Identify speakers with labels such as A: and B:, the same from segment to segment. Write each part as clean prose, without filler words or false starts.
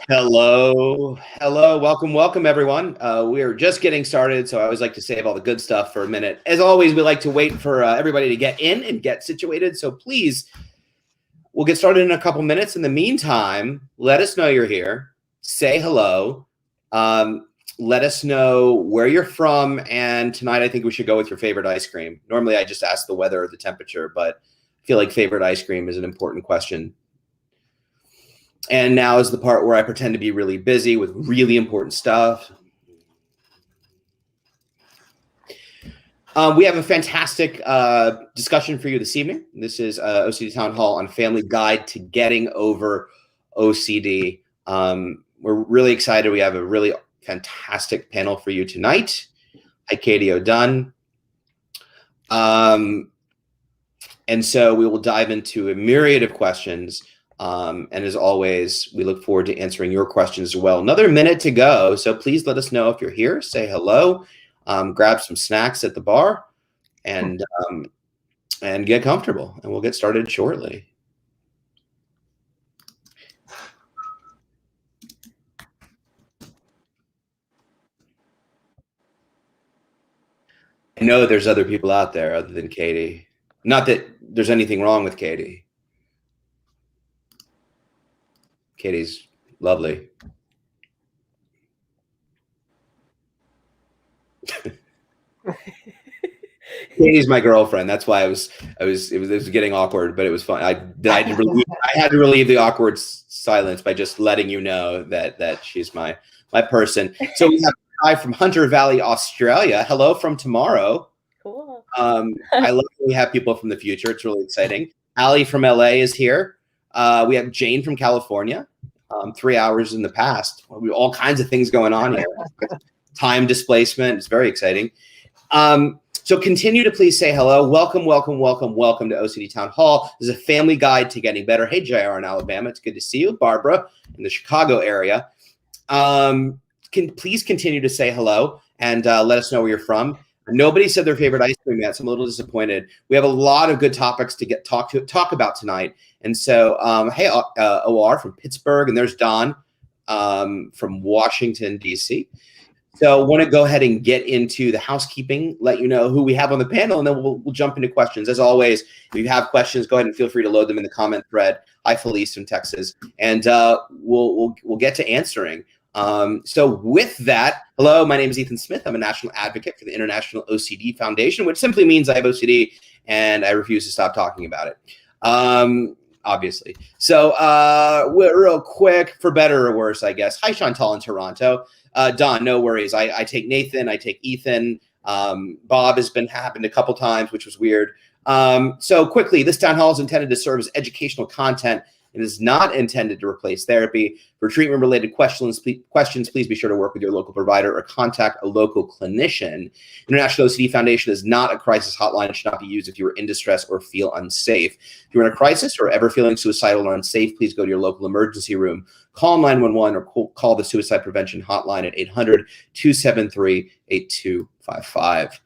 A: Hello, welcome everyone. We are just getting started, so I always like to save all the good stuff for a minute. As always, we like to wait for everybody to get in and get situated, so please, we'll get started in a couple minutes. In the meantime, let us know you're here, say hello, let us know where you're from, and tonight I think we should go with your favorite ice cream. Normally I just ask the weather or the temperature, but I feel like favorite ice cream is an important question. And now is the part where I pretend to be really busy with really important stuff. We have a fantastic discussion for you this evening. This is OCD Town Hall on Family Guide to Getting Over OCD. We're really excited. We have a really fantastic panel for you tonight. Hi, Katie O'Dunn. And so we will dive into a myriad of questions. And as always, we look forward to answering your questions as well. Another minute to go, so please let us know if you're here. Say hello, grab some snacks at the bar, and get comfortable. And we'll get started shortly. I know there's other people out there other than Katie. Not that there's anything wrong with Katie. Katie's lovely. Katie's my girlfriend. That's why it was getting awkward, but it was fun. I had to relieve the awkward silence by just letting you know that she's my person. So we have a guy from Hunter Valley, Australia. Hello from tomorrow.
B: Cool.
A: I love that we have people from the future. It's really exciting. Ali from LA is here. We have Jane from California, 3 hours in the past. All kinds of things going on here. Time displacement. It's very exciting. So continue to please say hello. Welcome to OCD Town Hall. This is a family guide to getting better. Hey, JR in Alabama. It's good to see you. Barbara in the Chicago area. Please continue to say hello and let us know where you're from. Nobody said their favorite ice cream yet, so I'm a little disappointed. We have a lot of good topics to talk about tonight. And so, hey, OR from Pittsburgh, and there's Don from Washington, D.C. So I want to go ahead and get into the housekeeping, let you know who we have on the panel, and then we'll jump into questions. As always, if you have questions, go ahead and feel free to load them in the comment thread. Hi, Felice from Texas. And we'll get to answering. So with that, hello, my name is Ethan Smith. I'm a national advocate for the International OCD Foundation, which simply means I have OCD and I refuse to stop talking about it. Obviously. So real quick, for better or worse, I guess. Hi, Chantal in Toronto. Don, no worries. I take Nathan, I take Ethan. Bob has happened a couple times, which was weird. So quickly, this town hall is intended to serve as educational content. It is not intended to replace therapy. For treatment-related questions, please be sure to work with your local provider or contact a local clinician. International OCD Foundation is not a crisis hotline. It should not be used if you are in distress or feel unsafe. If you're in a crisis or ever feeling suicidal or unsafe, please go to your local emergency room. Call 911 or call the suicide prevention hotline at 800-273-8255.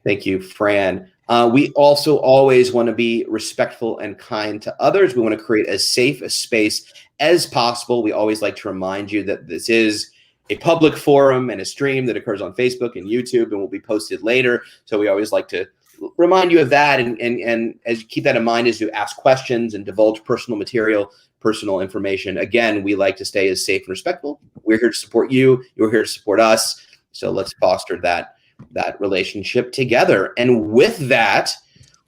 A: Thank you, Fran. We also always want to be respectful and kind to others. We want to create as safe a space as possible. We always like to remind you that this is a public forum and a stream that occurs on Facebook and YouTube and will be posted later. So we always like to remind you of that. And as you keep that in mind as you ask questions and divulge personal material, personal information. Again, we like to stay as safe and respectful. We're here to support you. You're here to support us. So let's foster that relationship together. And with that,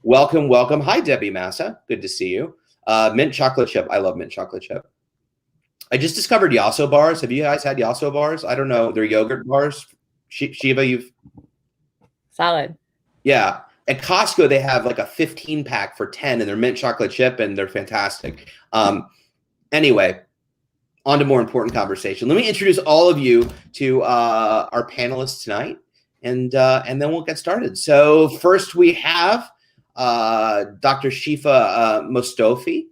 A: welcome. Hi, Debbie Massa. Good to see you. Mint chocolate chip. I love mint chocolate chip. I just discovered Yasso bars. Have you guys had Yasso bars? I don't know. They're yogurt bars. Sheeva, you've...
B: Solid.
A: Yeah. At Costco, they have like a 15 pack for 10 and they're mint chocolate chip and they're fantastic. Anyway, on to more important conversation. Let me introduce all of you to our panelists tonight. And then we'll get started. So first we have Dr. Sheeva Mostoufi.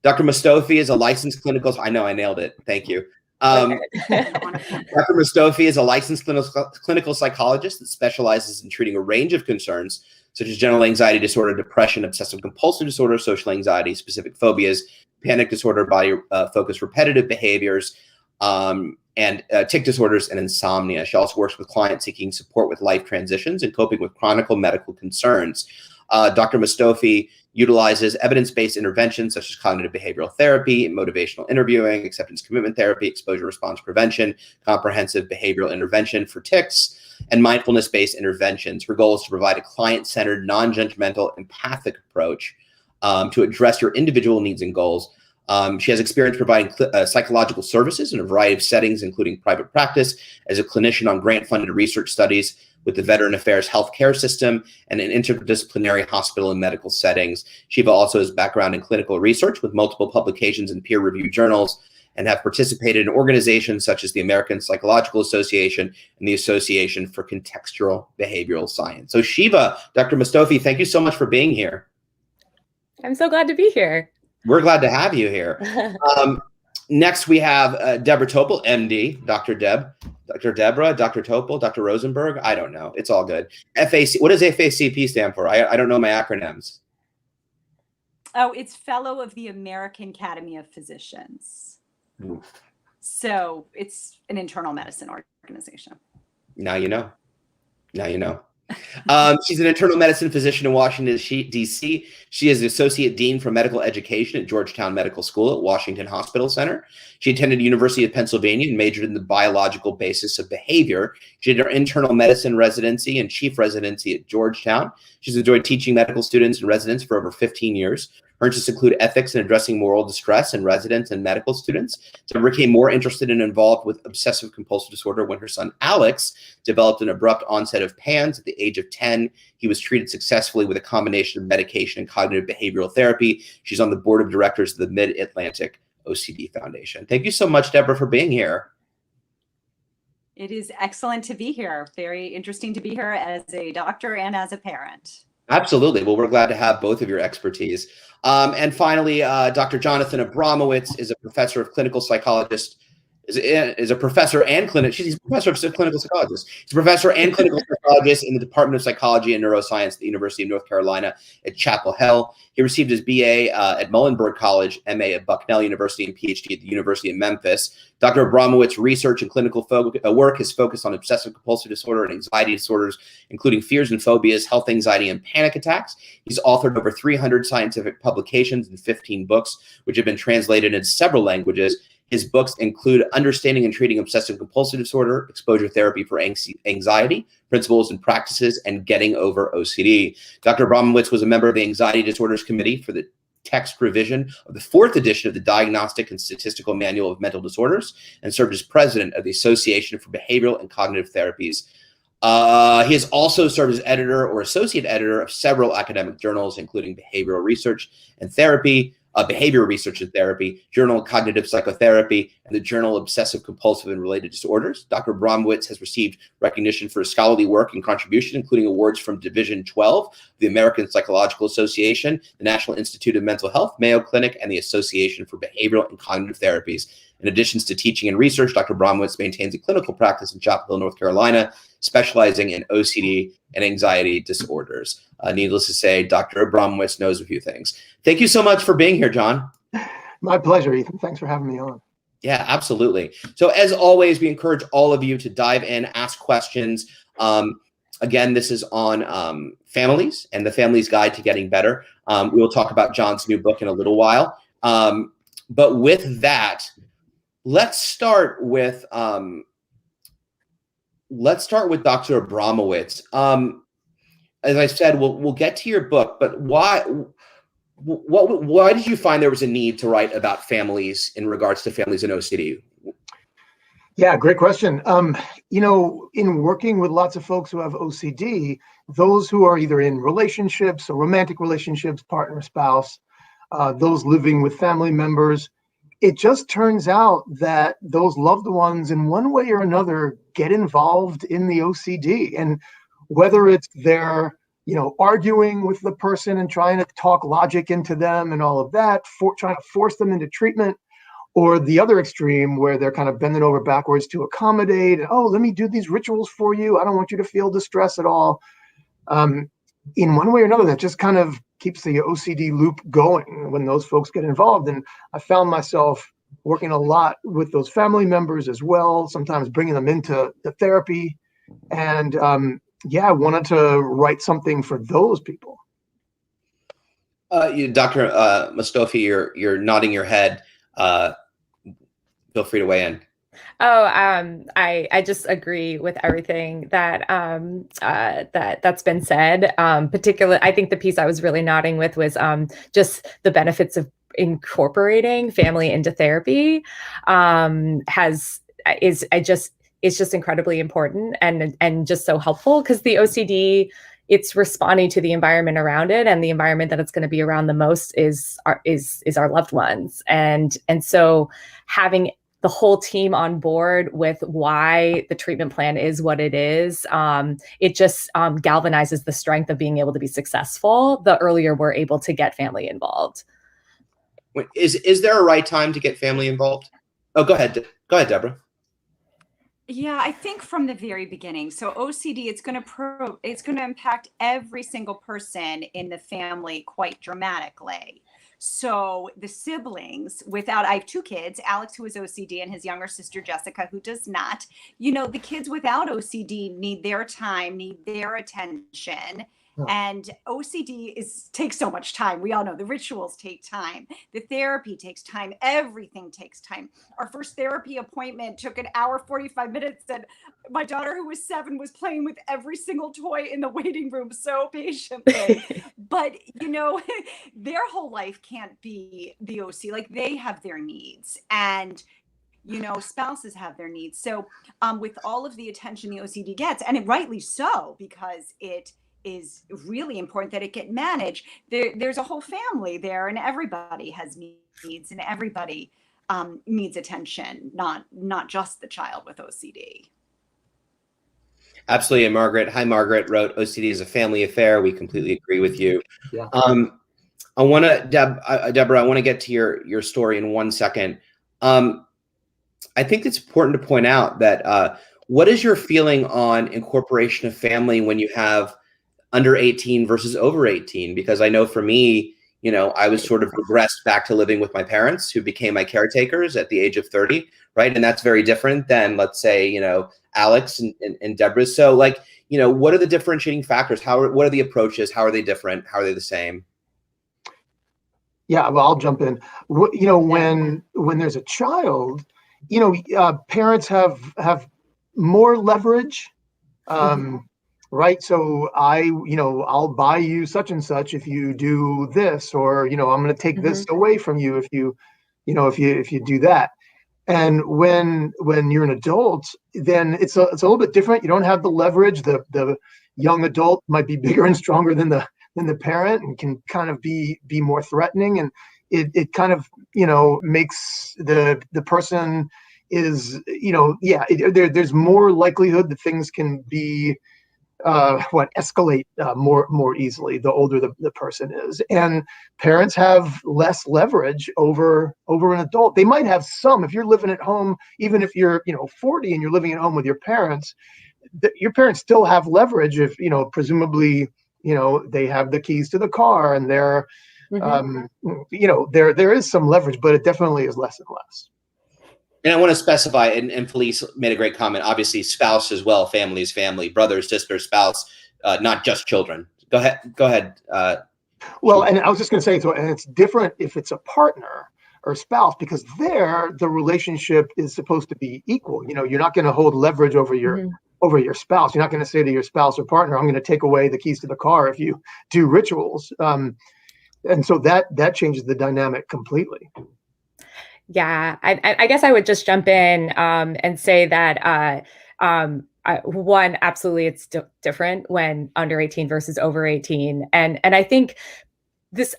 A: Dr. Mostoufi is a licensed clinical. I know I nailed it. Thank you. Dr. Mostoufi is a licensed clinical psychologist that specializes in treating a range of concerns such as general anxiety disorder, depression, obsessive compulsive disorder, social anxiety, specific phobias, panic disorder, body focused repetitive behaviors. and tic disorders and insomnia. She also works with clients seeking support with life transitions and coping with chronic medical concerns. Dr. Mostoufi utilizes evidence-based interventions such as cognitive behavioral therapy, motivational interviewing, acceptance commitment therapy, exposure response prevention, comprehensive behavioral intervention for tics, and mindfulness-based interventions. Her goal is to provide a client-centered, non-judgmental, empathic approach to address your individual needs and goals. She has experience providing psychological services in a variety of settings, including private practice, as a clinician on grant-funded research studies with the Veteran Affairs Healthcare System and in interdisciplinary hospital and medical settings. Sheeva also has background in clinical research with multiple publications in peer-reviewed journals and have participated in organizations such as the American Psychological Association and the Association for Contextual Behavioral Science. So Sheeva, Dr. Mostoufi, thank you so much for being here.
B: I'm so glad to be here.
A: We're glad to have you here. Next, we have Deborah Topol, MD, Dr. Deb, Dr. Deborah, Dr. Topol, Dr. Rosenberg. I don't know. It's all good. FAC. What does FACP stand for? I don't know my acronyms.
C: Oh, it's Fellow of the American Academy of Physicians.
A: Oof.
C: So it's an internal medicine organization.
A: Now you know. Now you know. She's an internal medicine physician in Washington, D.C. She is the Associate Dean for Medical Education at Georgetown Medical School at Washington Hospital Center. She attended University of Pennsylvania and majored in the biological basis of behavior. She did her internal medicine residency and chief residency at Georgetown. She's enjoyed teaching medical students and residents for over 15 years. Her interests include ethics and addressing moral distress in residents and medical students. Deborah became more interested and involved with obsessive compulsive disorder when her son Alex developed an abrupt onset of PANS at the age of 10. He was treated successfully with a combination of medication and cognitive behavioral therapy. She's on the board of directors of the Mid-Atlantic OCD Foundation. Thank you so much, Deborah, for being here.
C: It is excellent to be here. Very interesting to be here as a doctor and as a parent.
A: Absolutely. Well, we're glad to have both of your expertise. And finally, Dr. Jonathan Abramowitz is a professor of clinical psychologist, is a professor and he's a professor of clinical psychologist. He's a professor and clinical psychologist in the Department of Psychology and Neuroscience at the University of North Carolina at Chapel Hill. He received his BA at Muhlenberg College, MA at Bucknell University, and PhD at the University of Memphis. Dr. Abramowitz's research and clinical work is focused on obsessive compulsive disorder and anxiety disorders, including fears and phobias, health anxiety, and panic attacks. He's authored over 300 scientific publications and 15 books, which have been translated into several languages. His books include Understanding and Treating Obsessive Compulsive Disorder, Exposure Therapy for Anxiety, Principles and Practices, and Getting Over OCD. Dr. Abramowitz was a member of the Anxiety Disorders Committee for the text revision of the 4th edition of the Diagnostic and Statistical Manual of Mental Disorders and served as president of the Association for Behavioral and Cognitive Therapies. He has also served as editor or associate editor of several academic journals, including Behavioral Research and Therapy, Behavior Research and Therapy, Journal of Cognitive Psychotherapy, and the Journal of Obsessive Compulsive and Related Disorders. Dr. Abramowitz has received recognition for his scholarly work and contribution, including awards from Division 12, the American Psychological Association, the National Institute of Mental Health, Mayo Clinic, and the Association for Behavioral and Cognitive Therapies. In addition to teaching and research, Dr. Abramowitz maintains a clinical practice in Chapel Hill, North Carolina, specializing in OCD and anxiety disorders. Needless to say, Dr. Abramowitz knows a few things. Thank you so much for being here, John.
D: My pleasure, Ethan. Thanks for having me on.
A: Yeah, absolutely. So as always, we encourage all of you to dive in, ask questions. Again, this is on families and the Family's Guide to Getting Better. We will talk about John's new book in a little while. But with that, let's start with Dr. Abramowitz. As I said, we'll get to your book, but why did you find there was a need to write about families in regards to families in OCD?
D: Yeah, great question. In working with lots of folks who have OCD, those who are either in relationships or romantic relationships, partner, spouse, those living with family members, it just turns out that those loved ones in one way or another get involved in the OCD. And whether it's they're, arguing with the person and trying to talk logic into them and all of that, trying to force them into treatment, or the other extreme where they're kind of bending over backwards to accommodate, let me do these rituals for you. I don't want you to feel distress at all. In one way or another, that just kind of keeps the OCD loop going when those folks get involved. And I found myself working a lot with those family members as well, sometimes bringing them into the therapy. And I wanted to write something for those people.
A: Dr. Mostoufi, you're nodding your head. Feel free to weigh in.
B: I just agree with everything that that's been said. Particularly, I think the piece I was really nodding with was just the benefits of incorporating family into therapy. It's just incredibly important and just so helpful, because the OCD, it's responding to the environment around it, and the environment that it's going to be around the most is our loved ones, and so having the whole team on board with why the treatment plan is what it is, it just galvanizes the strength of being able to be successful the earlier we're able to get family involved.
A: Is there a right time to get family involved? Oh, go ahead, Deborah.
C: Yeah, I think from the very beginning. So OCD, it's going to impact every single person in the family quite dramatically. So the siblings, I have two kids, Alex, who is OCD, and his younger sister, Jessica, who does not. The kids without OCD need their time, need their attention. And OCD takes so much time. We all know the rituals take time. The therapy takes time. Everything takes time. Our first therapy appointment took an hour, 45 minutes. And my daughter, who was 7, was playing with every single toy in the waiting room so patiently. But, their whole life can't be the OC. Like, they have their needs. And spouses have their needs. So with all of the attention the OCD gets, and rightly so, because it is really important that it get managed. There's a whole family there, and everybody has needs, and everybody needs attention, not just the child with OCD.
A: Absolutely. And Margaret wrote, OCD is a family affair. We completely agree with you.
D: Yeah.
A: I want to, Deborah, I want to get to your story in 1 second. I think it's important to point out that what is your feeling on incorporation of family when you have under 18 versus over 18? Because I know for me, I was sort of regressed back to living with my parents, who became my caretakers at the age of 30, right? And that's very different than, let's say, Alex and Deborah. So what are the differentiating factors? What are the approaches? How are they different? How are they the same?
D: Yeah, well, I'll jump in. When there's a child, parents have more leverage. Right. So I'll buy you such and such if you do this, or, I'm going to take this away from you if you do that. And when you're an adult, then it's a little bit different. You don't have the leverage. The young adult might be bigger and stronger than the parent, and can kind of be more threatening. And it kind of, makes the person is, there's more likelihood that things can be escalate more easily the older the person is. And parents have less leverage over an adult. They might have some. If you're living at home, even if you're 40 and you're living at home with your parents, your parents still have leverage if presumably they have the keys to the car, and they're there is some leverage, but it definitely is less and less.
A: And I want to specify, and Felice made a great comment, obviously spouse as well, family is family, brother, sister, spouse, not just children. Go ahead.
D: Well, and I was just going to say, and it's different if it's a partner or spouse, because there the relationship is supposed to be equal. You're not going to hold leverage over your spouse. You're not going to say to your spouse or partner, I'm going to take away the keys to the car if you do rituals. And so that changes the dynamic completely.
B: Yeah, I guess I would just jump in and say that one, absolutely, it's different when under 18 versus over 18, and I think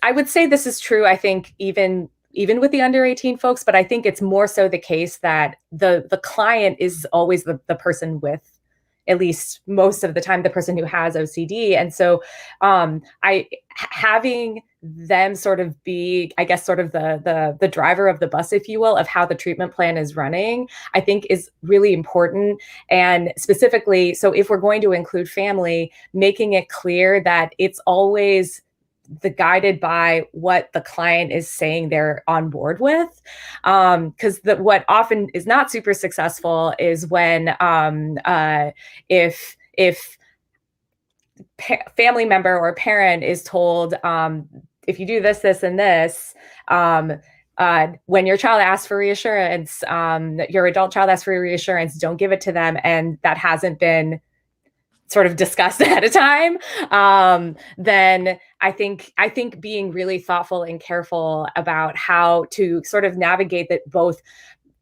B: I would say this is true. I think even with the under 18 folks, but I think it's more so the case that the client is always the person with, at least most of the time, the person who has OCD. And so having them sort of be, I guess, sort of the driver of the bus, if you will, of how the treatment plan is running, I think is really important. And specifically, so if we're going to include family, making it clear that it's always guided by what the client is saying they're on board with. Because what often is not super successful is when if family member or parent is told, if you do this, this, and this, when your child asks for reassurance, your adult child asks for reassurance, don't give it to them, and that hasn't been sort of discussed ahead of time, then I think being really thoughtful and careful about how to sort of navigate that, both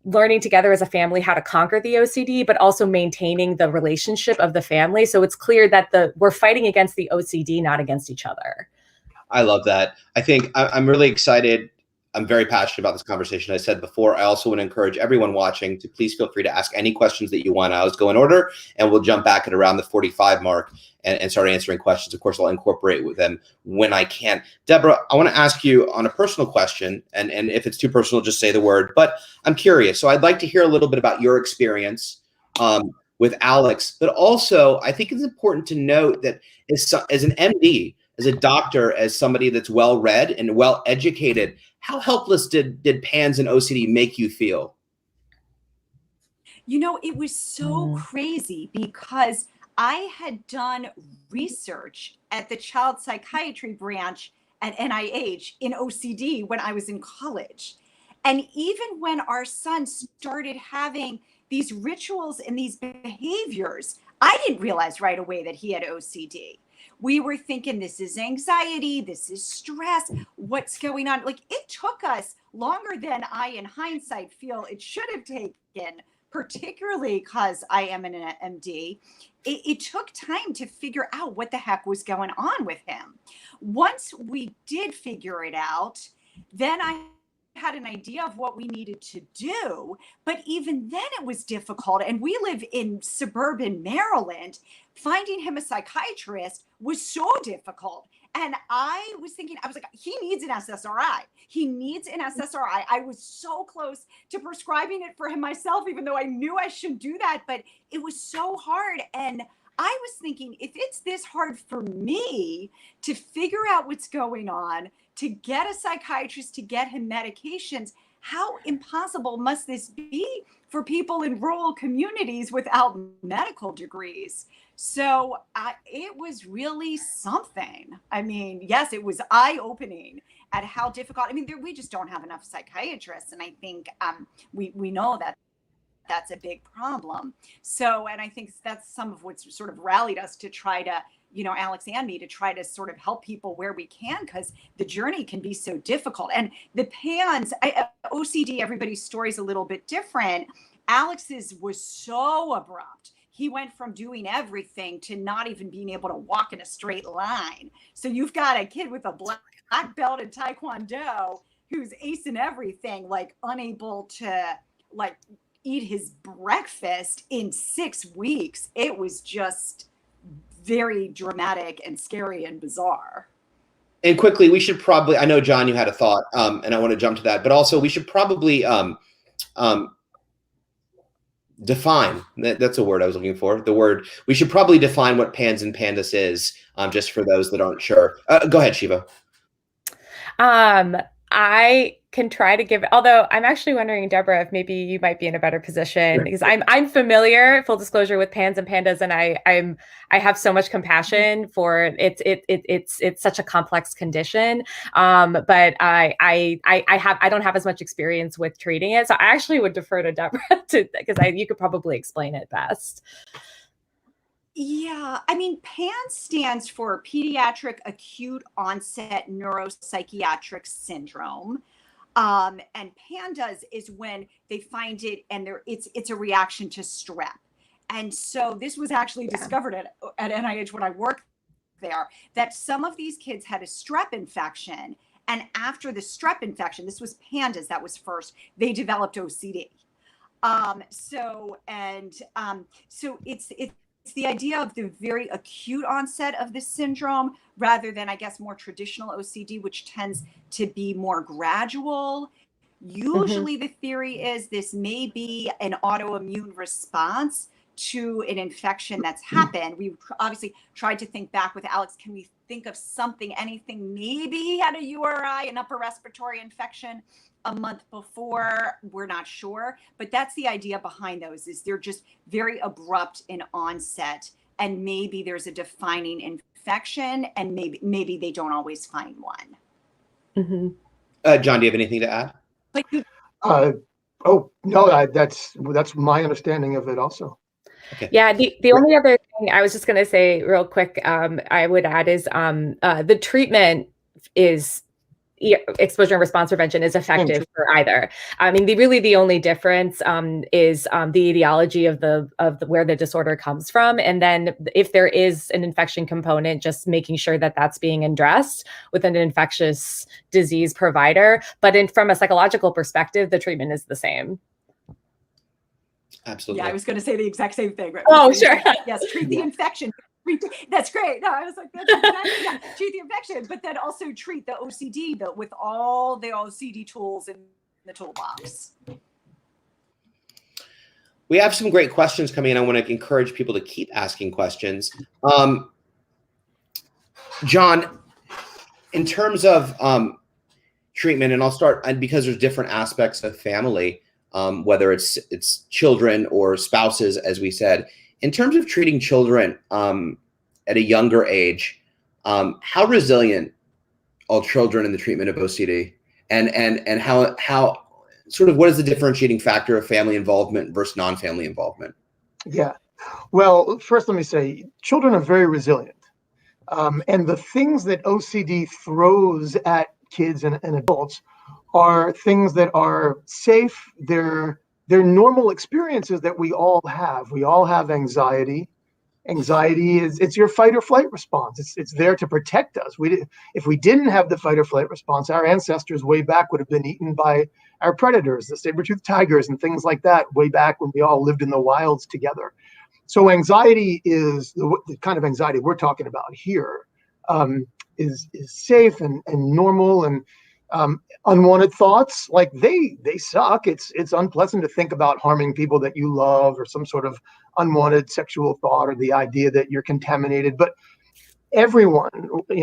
B: learning together as a family how to conquer the OCD, but also maintaining the relationship of the family. So it's clear that we're fighting against the OCD, not against each other.
A: I love that. I think I'm really excited. I'm very passionate about this conversation. I said before, I also want to encourage everyone watching to please feel free to ask any questions that you want. I'll just go in order, and we'll jump back at around the 45 mark and start answering questions. Of course, I'll incorporate with them when I can. Deborah, I want to ask you on a personal question, and if it's too personal, just say the word, but I'm curious. So I'd like to hear a little bit about your experience with Alex, but also I think it's important to note that as an MD, as a doctor, as somebody that's well-read and well-educated, how helpless did PANS and OCD make you feel?
C: You know, it was so crazy because I had done research at the child psychiatry branch at NIH in OCD when I was in college. And even when our son started having these rituals and these behaviors, I didn't realize right away that he had OCD. We were thinking, this is anxiety, this is stress, what's going on? Like, it took us longer than I, in hindsight, feel it should have taken, particularly because I am an MD. It took time to figure out what the heck was going on with him. Once we did figure it out, then I had an idea of what we needed to do, but even then it was difficult. And we live in suburban Maryland. Finding him a psychiatrist was so difficult. And I was thinking, I was like, he needs an SSRI. He needs an SSRI. I was so close to prescribing it for him myself, even though I knew I shouldn't do that, but it was so hard. And I was thinking, if it's this hard for me to figure out what's going on, to get a psychiatrist, to get him medications, how impossible must this be for people in rural communities without medical degrees? So it was really something. I mean, yes, it was eye-opening at how difficult. I mean, we just don't have enough psychiatrists. And I think we know that that's a big problem. So, and I think that's some of what's sort of rallied us to try to, you know, Alex and me, to try to sort of help people where we can, because the journey can be so difficult. And the PANS, OCD, everybody's story is a little bit different. Alex's was so abrupt. He went from doing everything to not even being able to walk in a straight line. So you've got a kid with a black belt in Taekwondo who's acing everything, like unable to like eat his breakfast in 6 weeks. It was just very dramatic and scary and bizarre.
A: And quickly, we should probably, I know, Jon, you had a thought, and I want to jump to that, but also we should probably define, that's a word I was looking for, we should probably define what PANS and PANDAS is, just for those that aren't sure. Go ahead, Sheeva.
B: I can try to give, although I'm actually wondering, Deborah, if maybe you might be in a better position, because I'm familiar, full disclosure, with PANS and PANDAS, and I have so much compassion for it's such a complex condition, but I don't have as much experience with treating it, so I actually would defer to Deborah because you could probably explain it best.
C: Yeah, I mean, PANS stands for Pediatric Acute Onset Neuropsychiatric Syndrome. And PANDAS is when they find it and it's a reaction to strep. And so this was actually discovered at NIH when I worked there, that some of these kids had a strep infection. And after the strep infection, this was PANDAS that was first, they developed OCD. So it's the idea of the very acute onset of this syndrome rather than, I guess, more traditional OCD, which tends to be more gradual. Usually the theory is this may be an autoimmune response to an infection that's happened. We obviously tried to think back with Alex, can we think of anything, maybe he had a URI, an upper respiratory infection a month before, we're not sure. But that's the idea behind those, is they're just very abrupt in onset, and maybe there's a defining infection, and maybe they don't always find one.
B: Mm-hmm.
A: John, do you have anything to add?
C: But
D: Oh, no, that's my understanding of it also.
A: Okay.
B: Yeah, the only other thing I was just going to say real quick, I would add is the treatment is exposure and response prevention is effective for either. I mean, the only difference is the etiology of the where the disorder comes from, and then if there is an infection component, just making sure that that's being addressed with an infectious disease provider. But from a psychological perspective, the treatment is the same.
A: Absolutely.
C: Yeah, I was going to say the exact same thing. Right?
B: Oh, sure.
C: Yes, treat the infection. That's great. No, I was like, that's exactly, yeah, treat the infection, but then also treat the OCD with all the OCD tools in the toolbox.
A: We have some great questions coming in. I want to encourage people to keep asking questions. John, in terms of treatment, and I'll start because there's different aspects of family, whether it's children or spouses, as we said. In terms of treating children at a younger age, how resilient are children in the treatment of OCD, and how sort of what is the differentiating factor of family involvement versus non-family involvement?
D: Yeah, well, first let me say children are very resilient, and the things that OCD throws at kids and adults are things that are safe. They're normal experiences that we all have. We all have anxiety. Anxiety it's your fight or flight response. It's there to protect us. If we didn't have the fight or flight response, our ancestors way back would have been eaten by our predators, the saber-toothed tigers and things like that, way back when we all lived in the wilds together. So anxiety is the kind of anxiety we're talking about here, is safe and normal, and unwanted thoughts, like they suck. It's unpleasant to think about harming people that you love, or some sort of unwanted sexual thought, or the idea that you're contaminated. But everyone,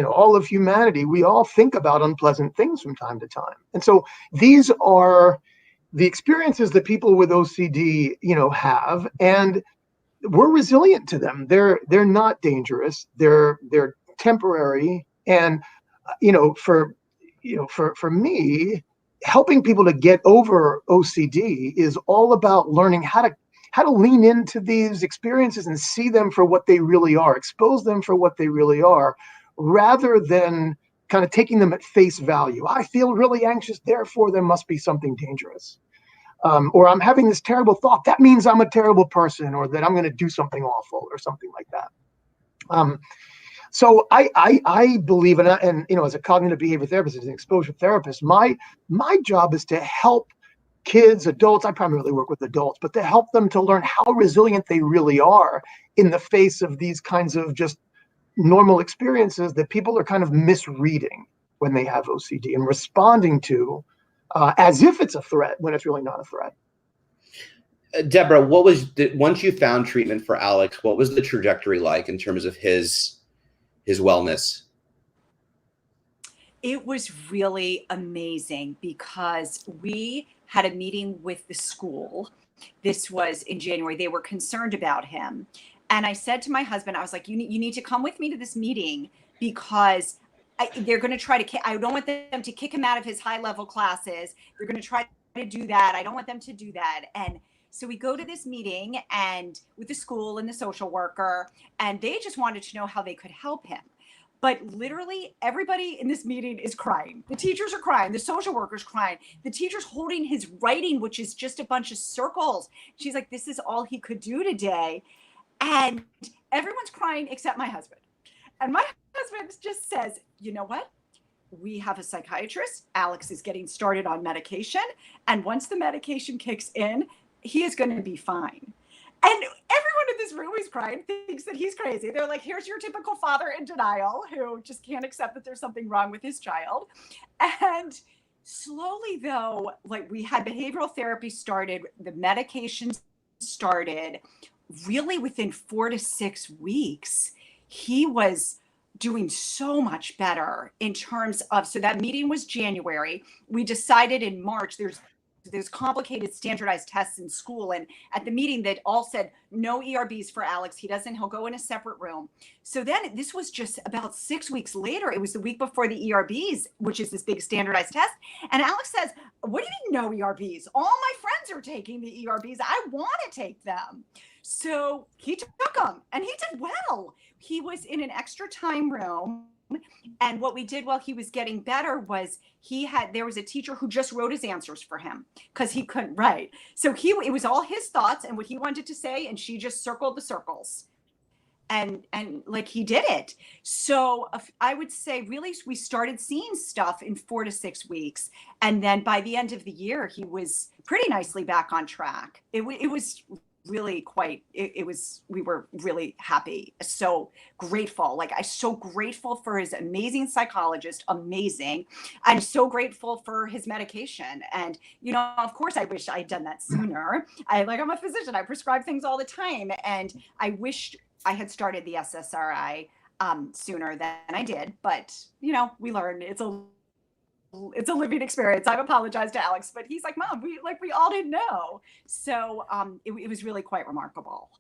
D: all of humanity, we all think about unpleasant things from time to time. And so these are the experiences that people with OCD, have, and we're resilient to them. They're not dangerous. They're temporary. And, for me, helping people to get over OCD is all about learning how to lean into these experiences and see them for what they really are, expose them for what they really are, rather than kind of taking them at face value. I feel really anxious, therefore there must be something dangerous. Or I'm having this terrible thought, that means I'm a terrible person, or that I'm going to do something awful, or something like that. So I believe, and as a cognitive behavior therapist, as an exposure therapist, my job is to help kids, adults. I primarily work with adults, but to help them to learn how resilient they really are in the face of these kinds of just normal experiences that people are kind of misreading when they have OCD and responding to as if it's a threat when it's really not a threat.
A: Deborah, once you found treatment for Alex, what was the trajectory like in terms of his wellness?
C: It was really amazing because we had a meeting with the school. This was in January. They were concerned about him. And I said to my husband, I was like, you need to come with me to this meeting, because they're going to try to, I don't want them to kick him out of his high-level classes. They're going to try to do that. I don't want them to do that. And so we go to this meeting and with the school and the social worker, and they just wanted to know how they could help him. But literally everybody in this meeting is crying. The teachers are crying. The social worker's crying. The teacher's holding his writing, which is just a bunch of circles. She's like, this is all he could do today. And everyone's crying except my husband. And my husband just says, you know what? We have a psychiatrist. Alex is getting started on medication. And once the medication kicks in, he is going to be fine. And everyone in this room who's crying thinks that he's crazy. They're like, here's your typical father in denial who just can't accept that there's something wrong with his child. And slowly, though, like we had behavioral therapy started, the medications started. really within 4 to 6 weeks, he was doing so much better in terms of, so that meeting was January. We decided in March, there's complicated standardized tests in school. And at the meeting, they all said, no ERBs for Alex. He'll go in a separate room. So then this was just about 6 weeks later. It was the week before the ERBs, which is this big standardized test. And Alex says, what do you mean no ERBs? All my friends are taking the ERBs. I want to take them. So he took them and he did well. He was in an extra time room. And what we did while he was getting better was there was a teacher who just wrote his answers for him because he couldn't write. So it was all his thoughts and what he wanted to say. And she just circled the circles and like he did it. So I would say really we started seeing stuff in 4 to 6 weeks. And then by the end of the year, he was pretty nicely back on track. It was really we were really happy, so grateful. Like, I'm so grateful for his amazing psychologist, amazing. I'm so grateful for his medication. And, of course, I wish I'd done that sooner. I'm a physician, I prescribe things all the time. And I wished I had started the SSRI sooner than I did. But, we learned it's a living experience. I've apologized to Alex, but he's like, Mom, we all didn't know. So it was really quite remarkable.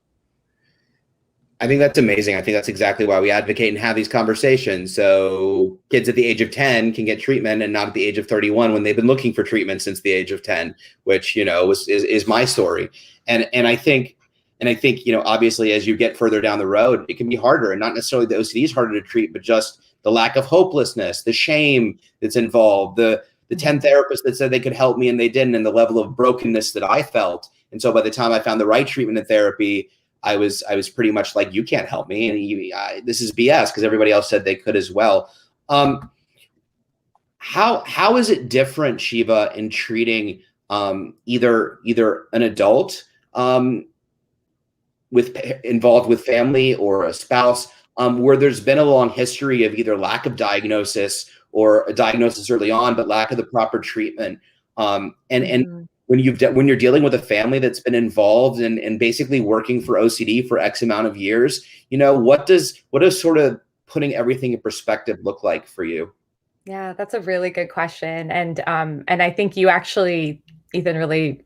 A: I think that's amazing. I think that's exactly why we advocate and have these conversations. So kids at the age of 10 can get treatment and not at the age of 31 when they've been looking for treatment since the age of 10, which, is my story. And I think, obviously as you get further down the road, it can be harder, and not necessarily the OCD is harder to treat, but just the lack of hopelessness, the shame that's involved, the 10 therapists that said they could help me and they didn't, and the level of brokenness that I felt. And so by the time I found the right treatment and therapy, I was pretty much like, you can't help me. And this is BS because everybody else said they could as well. How is it different, Sheeva, in treating either an adult involved with family or a spouse, where there's been a long history of either lack of diagnosis or a diagnosis early on, but lack of the proper treatment. And when you're dealing with a family that's been involved and basically working for OCD for X amount of years, what does sort of putting everything in perspective look like for you?
B: Yeah, that's a really good question. And I think you actually, Ethan, really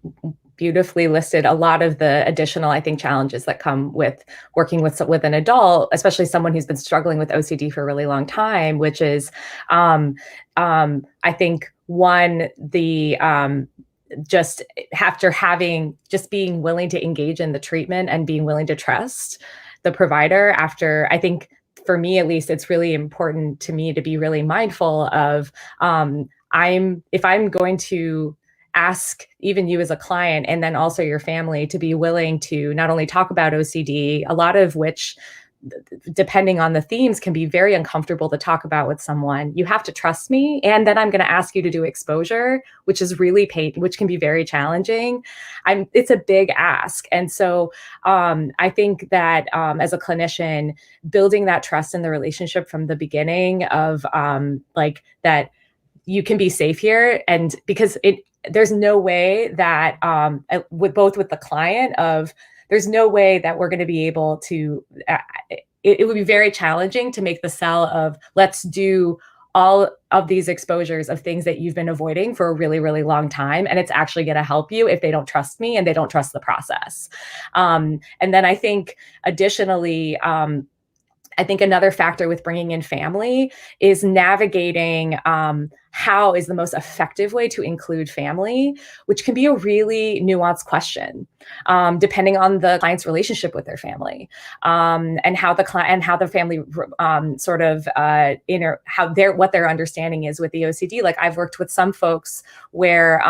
B: beautifully listed a lot of the additional, I think, challenges that come with working with an adult, especially someone who's been struggling with OCD for a really long time, which is, I think, one, just being willing to engage in the treatment and being willing to trust the provider after, I think, for me, at least, it's really important to me to be really mindful of, if I'm going to ask even you as a client and then also your family to be willing to not only talk about OCD, a lot of which, depending on the themes, can be very uncomfortable to talk about with someone. You have to trust me. And then I'm going to ask you to do exposure, which is really which can be very challenging. It's a big ask. And so I think that as a clinician, building that trust in the relationship from the beginning of that you can be safe here. And because there's no way that with the client there's no way that we're going to be able to, it would be very challenging to make the sell of, let's do all of these exposures of things that you've been avoiding for a really, really long time. And it's actually going to help you if they don't trust me and they don't trust the process. And then I think additionally, I think another factor with bringing in family is navigating how is the most effective way to include family, which can be a really nuanced question, depending on the client's relationship with their family, and how the client and how the family what their understanding is with the OCD. Like, I've worked with some folks where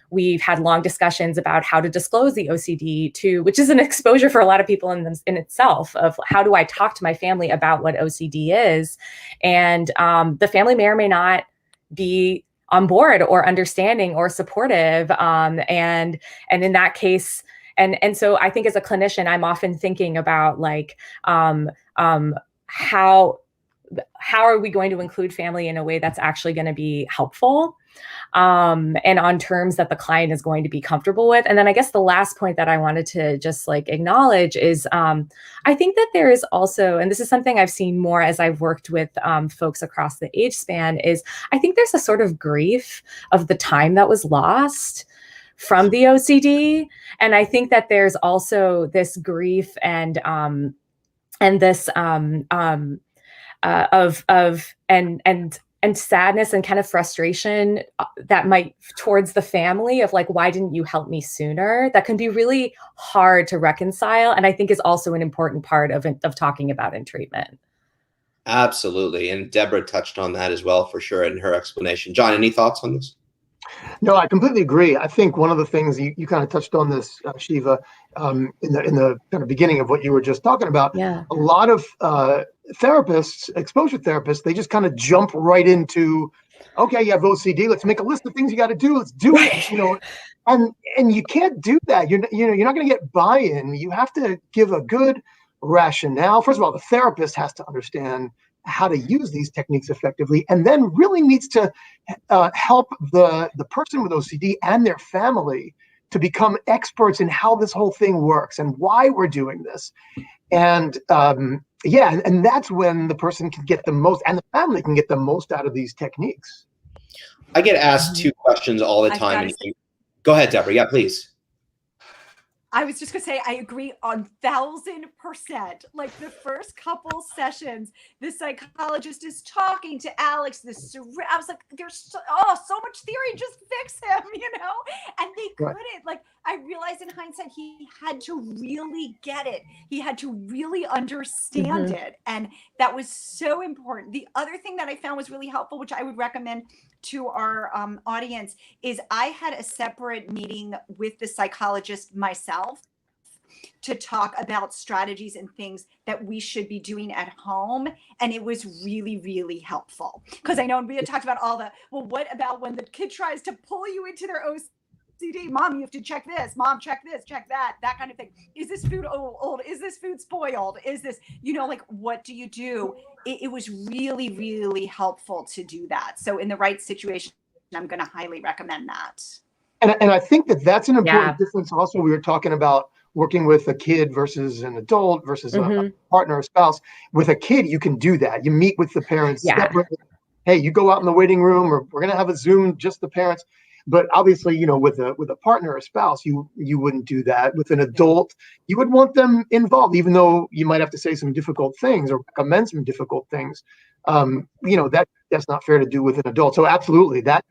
B: we've had long discussions about how to disclose the OCD which is an exposure for a lot of people in itself, of how do I talk to my family about what OCD is, and the family may or may not be on board or understanding or supportive, and in that case, and so I think as a clinician, I'm often thinking about how are we going to include family in a way that's actually going to be helpful, and on terms that the client is going to be comfortable with. And then I guess the last point that I wanted to just like acknowledge is I think that there is also, and this is something I've seen more as I've worked with folks across the age span, is I think there's a sort of grief of the time that was lost from the OCD. And I think that there's also this grief and this and sadness and kind of frustration that might towards the family of like, why didn't you help me sooner? That can be really hard to reconcile. And I think is also an important part of talking about in treatment.
A: Absolutely. And Deborah touched on that as well, for sure, in her explanation. Jon, any thoughts on this?
D: No, I completely agree. I think one of the things you kind of touched on this, Sheeva, in the kind of beginning of what you were just talking about.
B: Yeah.
D: A lot of therapists, exposure therapists, they just kind of jump right into, okay, you have OCD. Let's make a list of things you got to do. Let's do it. You know, and you can't do that. You're not going to get buy-in. You have to give a good rationale. First of all, the therapist has to understand how to use these techniques effectively, and then really needs to help the person with OCD and their family to become experts in how this whole thing works and why we're doing this. And and that's when the person can get the most, and the family can get the most out of these techniques.
A: I get asked two questions all the time. Go ahead, Deborah. Yeah, please.
C: I was just gonna say, I agree 1,000%. Like the first couple sessions, the psychologist is talking to Alex. I was like, there's so much theory, just fix him, you know? And they couldn't. Like, I realized in hindsight, he had to really get it. He had to really understand it. And that was so important. The other thing that I found was really helpful, which I would recommend to our audience, is I had a separate meeting with the psychologist myself to talk about strategies and things that we should be doing at home. And it was really, really helpful. Because I know we had talked about what about when the kid tries to pull you into their OCD? Mom, you have to check this. Mom, check this, check that kind of thing. Is this food old? Is this food spoiled? Is this, like, what do you do? It was really, really helpful to do that. So in the right situation, I'm going to highly recommend that.
D: And I think that's an important difference. Also, we were talking about working with a kid versus an adult versus a partner or spouse. With a kid, you can do that. You meet with the parents separately. Hey, you go out in the waiting room, or we're going to have a Zoom, just the parents. But obviously, with a partner or spouse, you wouldn't do that. With an adult, you would want them involved, even though you might have to say some difficult things or recommend some difficult things. That's not fair to do with an adult. So absolutely, that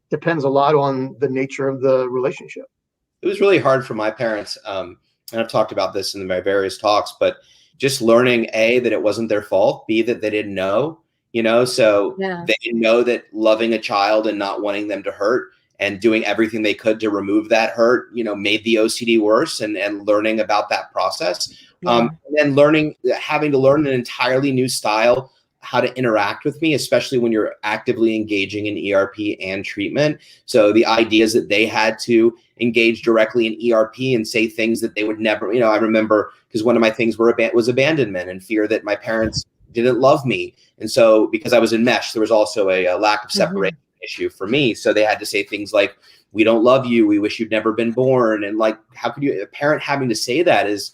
D: depends a lot on the nature of the relationship.
A: It was really hard for my parents, and I've talked about this in my various talks, but just learning, A, that it wasn't their fault, B, that they didn't know, so they didn't know that loving a child and not wanting them to hurt and doing everything they could to remove that hurt, made the OCD worse, and learning about that process. And then having to learn an entirely new style, how to interact with me, especially when you're actively engaging in ERP and treatment. So the ideas that they had to engage directly in ERP and say things that they would never, I remember, because one of my things was abandonment and fear that my parents didn't love me. And so because I was in mesh, there was also a lack of separation issue for me. So they had to say things like, we don't love you. We wish you'd never been born. And like, how could a parent having to say that is,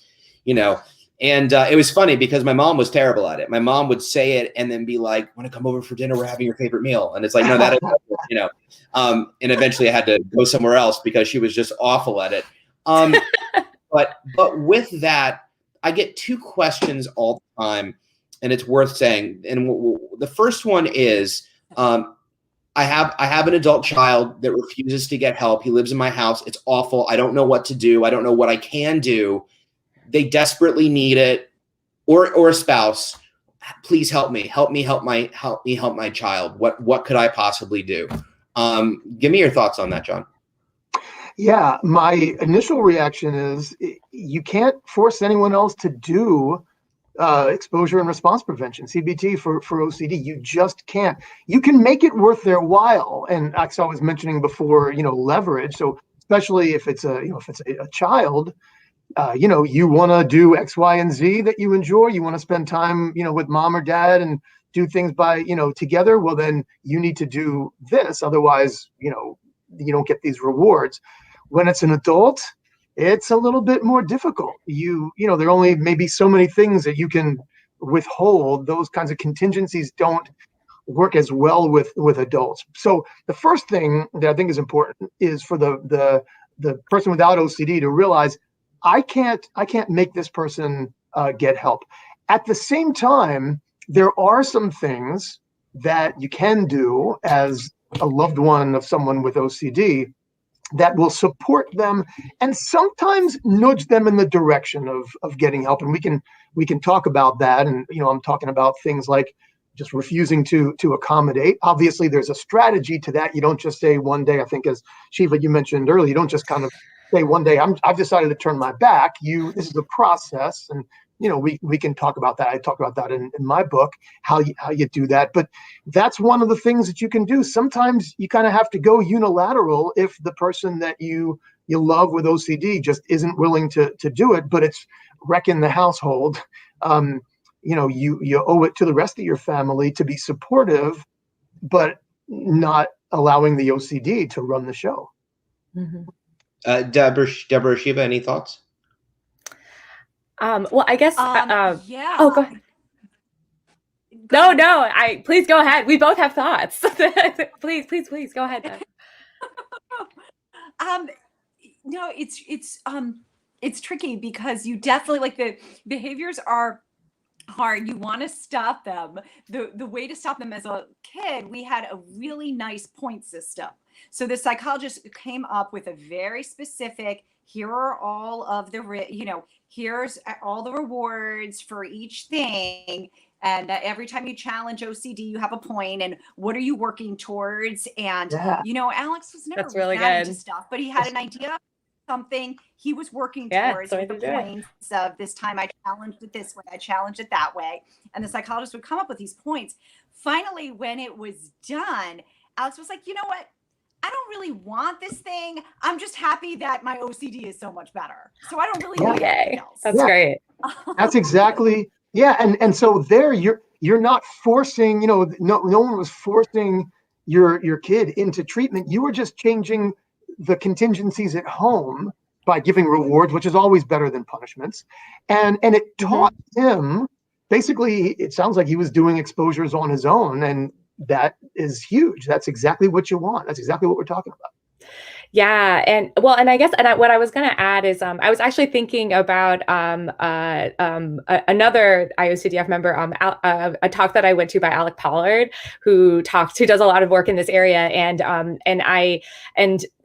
A: and it was funny because my mom was terrible at it. My mom would say it and then be like, want to come over for dinner? We're having your favorite meal. And it's like, no, that is, and eventually I had to go somewhere else because she was just awful at it. But with that, I get two questions all the time, and it's worth saying. And the first one is, I have an adult child that refuses to get help. He lives in my house. It's awful. I don't know what to do. I don't know what I can do. They desperately need it, or a spouse. Please help me. Help my child. What could I possibly do? Give me your thoughts on that, Jon.
D: Yeah, my initial reaction is you can't force anyone else to do exposure and response prevention, CBT for OCD. You just can't. You can make it worth their while. And as I was mentioning before, leverage. So especially if it's a child, you want to do X, Y, and Z that you enjoy. You want to spend time, with mom or dad and do things by, together, well, then you need to do this. Otherwise, you don't get these rewards. When it's an adult, it's a little bit more difficult. There are only maybe so many things that you can withhold. Those kinds of contingencies don't work as well with adults. So the first thing that I think is important is for the person without OCD to realize, I can't make this person get help. At the same time, there are some things that you can do as a loved one of someone with OCD that will support them and sometimes nudge them in the direction of getting help. And we can talk about that. And, I'm talking about things like just refusing to accommodate. Obviously, there's a strategy to that. You don't just say one day, I think as Sheeva, you mentioned earlier, you don't just kind of say one day, I've decided to turn my back. This is a process. And, we can talk about that. I talk about that in my book, how you do that. But that's one of the things that you can do. Sometimes you kind of have to go unilateral if the person that you love with OCD just isn't willing to do it, but it's wrecking the household. You owe it to the rest of your family to be supportive, but not allowing the OCD to run the show.
B: Mm-hmm.
A: Deborah, Sheeva, any thoughts?
B: Well, I guess.
C: Yeah.
B: Oh, go ahead. No. Please go ahead. We both have thoughts. please go ahead.
C: No, it's tricky because you definitely, like, the behaviors are hard. You want to stop them. The way to stop them, as a kid, we had a really nice point system. So the psychologist came up with a very specific, here are all of the, here's all the rewards for each thing. And every time you challenge OCD, you have a point. And what are you working towards? And, Alex was never
B: really
C: that
B: good
C: into stuff, but he had an idea of something he was working towards with the points of, this time I challenged it this way, I challenged it that way. And the psychologist would come up with these points. Finally, when it was done, Alex was like, you know what? I don't really want this thing. I'm just happy that my OCD is so much better. So I don't really need anything else.
B: That's great.
D: That's exactly. Yeah. And so there you're not forcing, no one was forcing your kid into treatment. You were just changing the contingencies at home by giving rewards, which is always better than punishments. And it taught him, basically, it sounds like he was doing exposures on his own, and that is huge. That's exactly what you want. That's exactly what we're talking about.
B: Yeah. And I guess what I was going to add is I was actually thinking about another IOCDF member, a talk that I went to by Alec Pollard, who does a lot of work in this area. And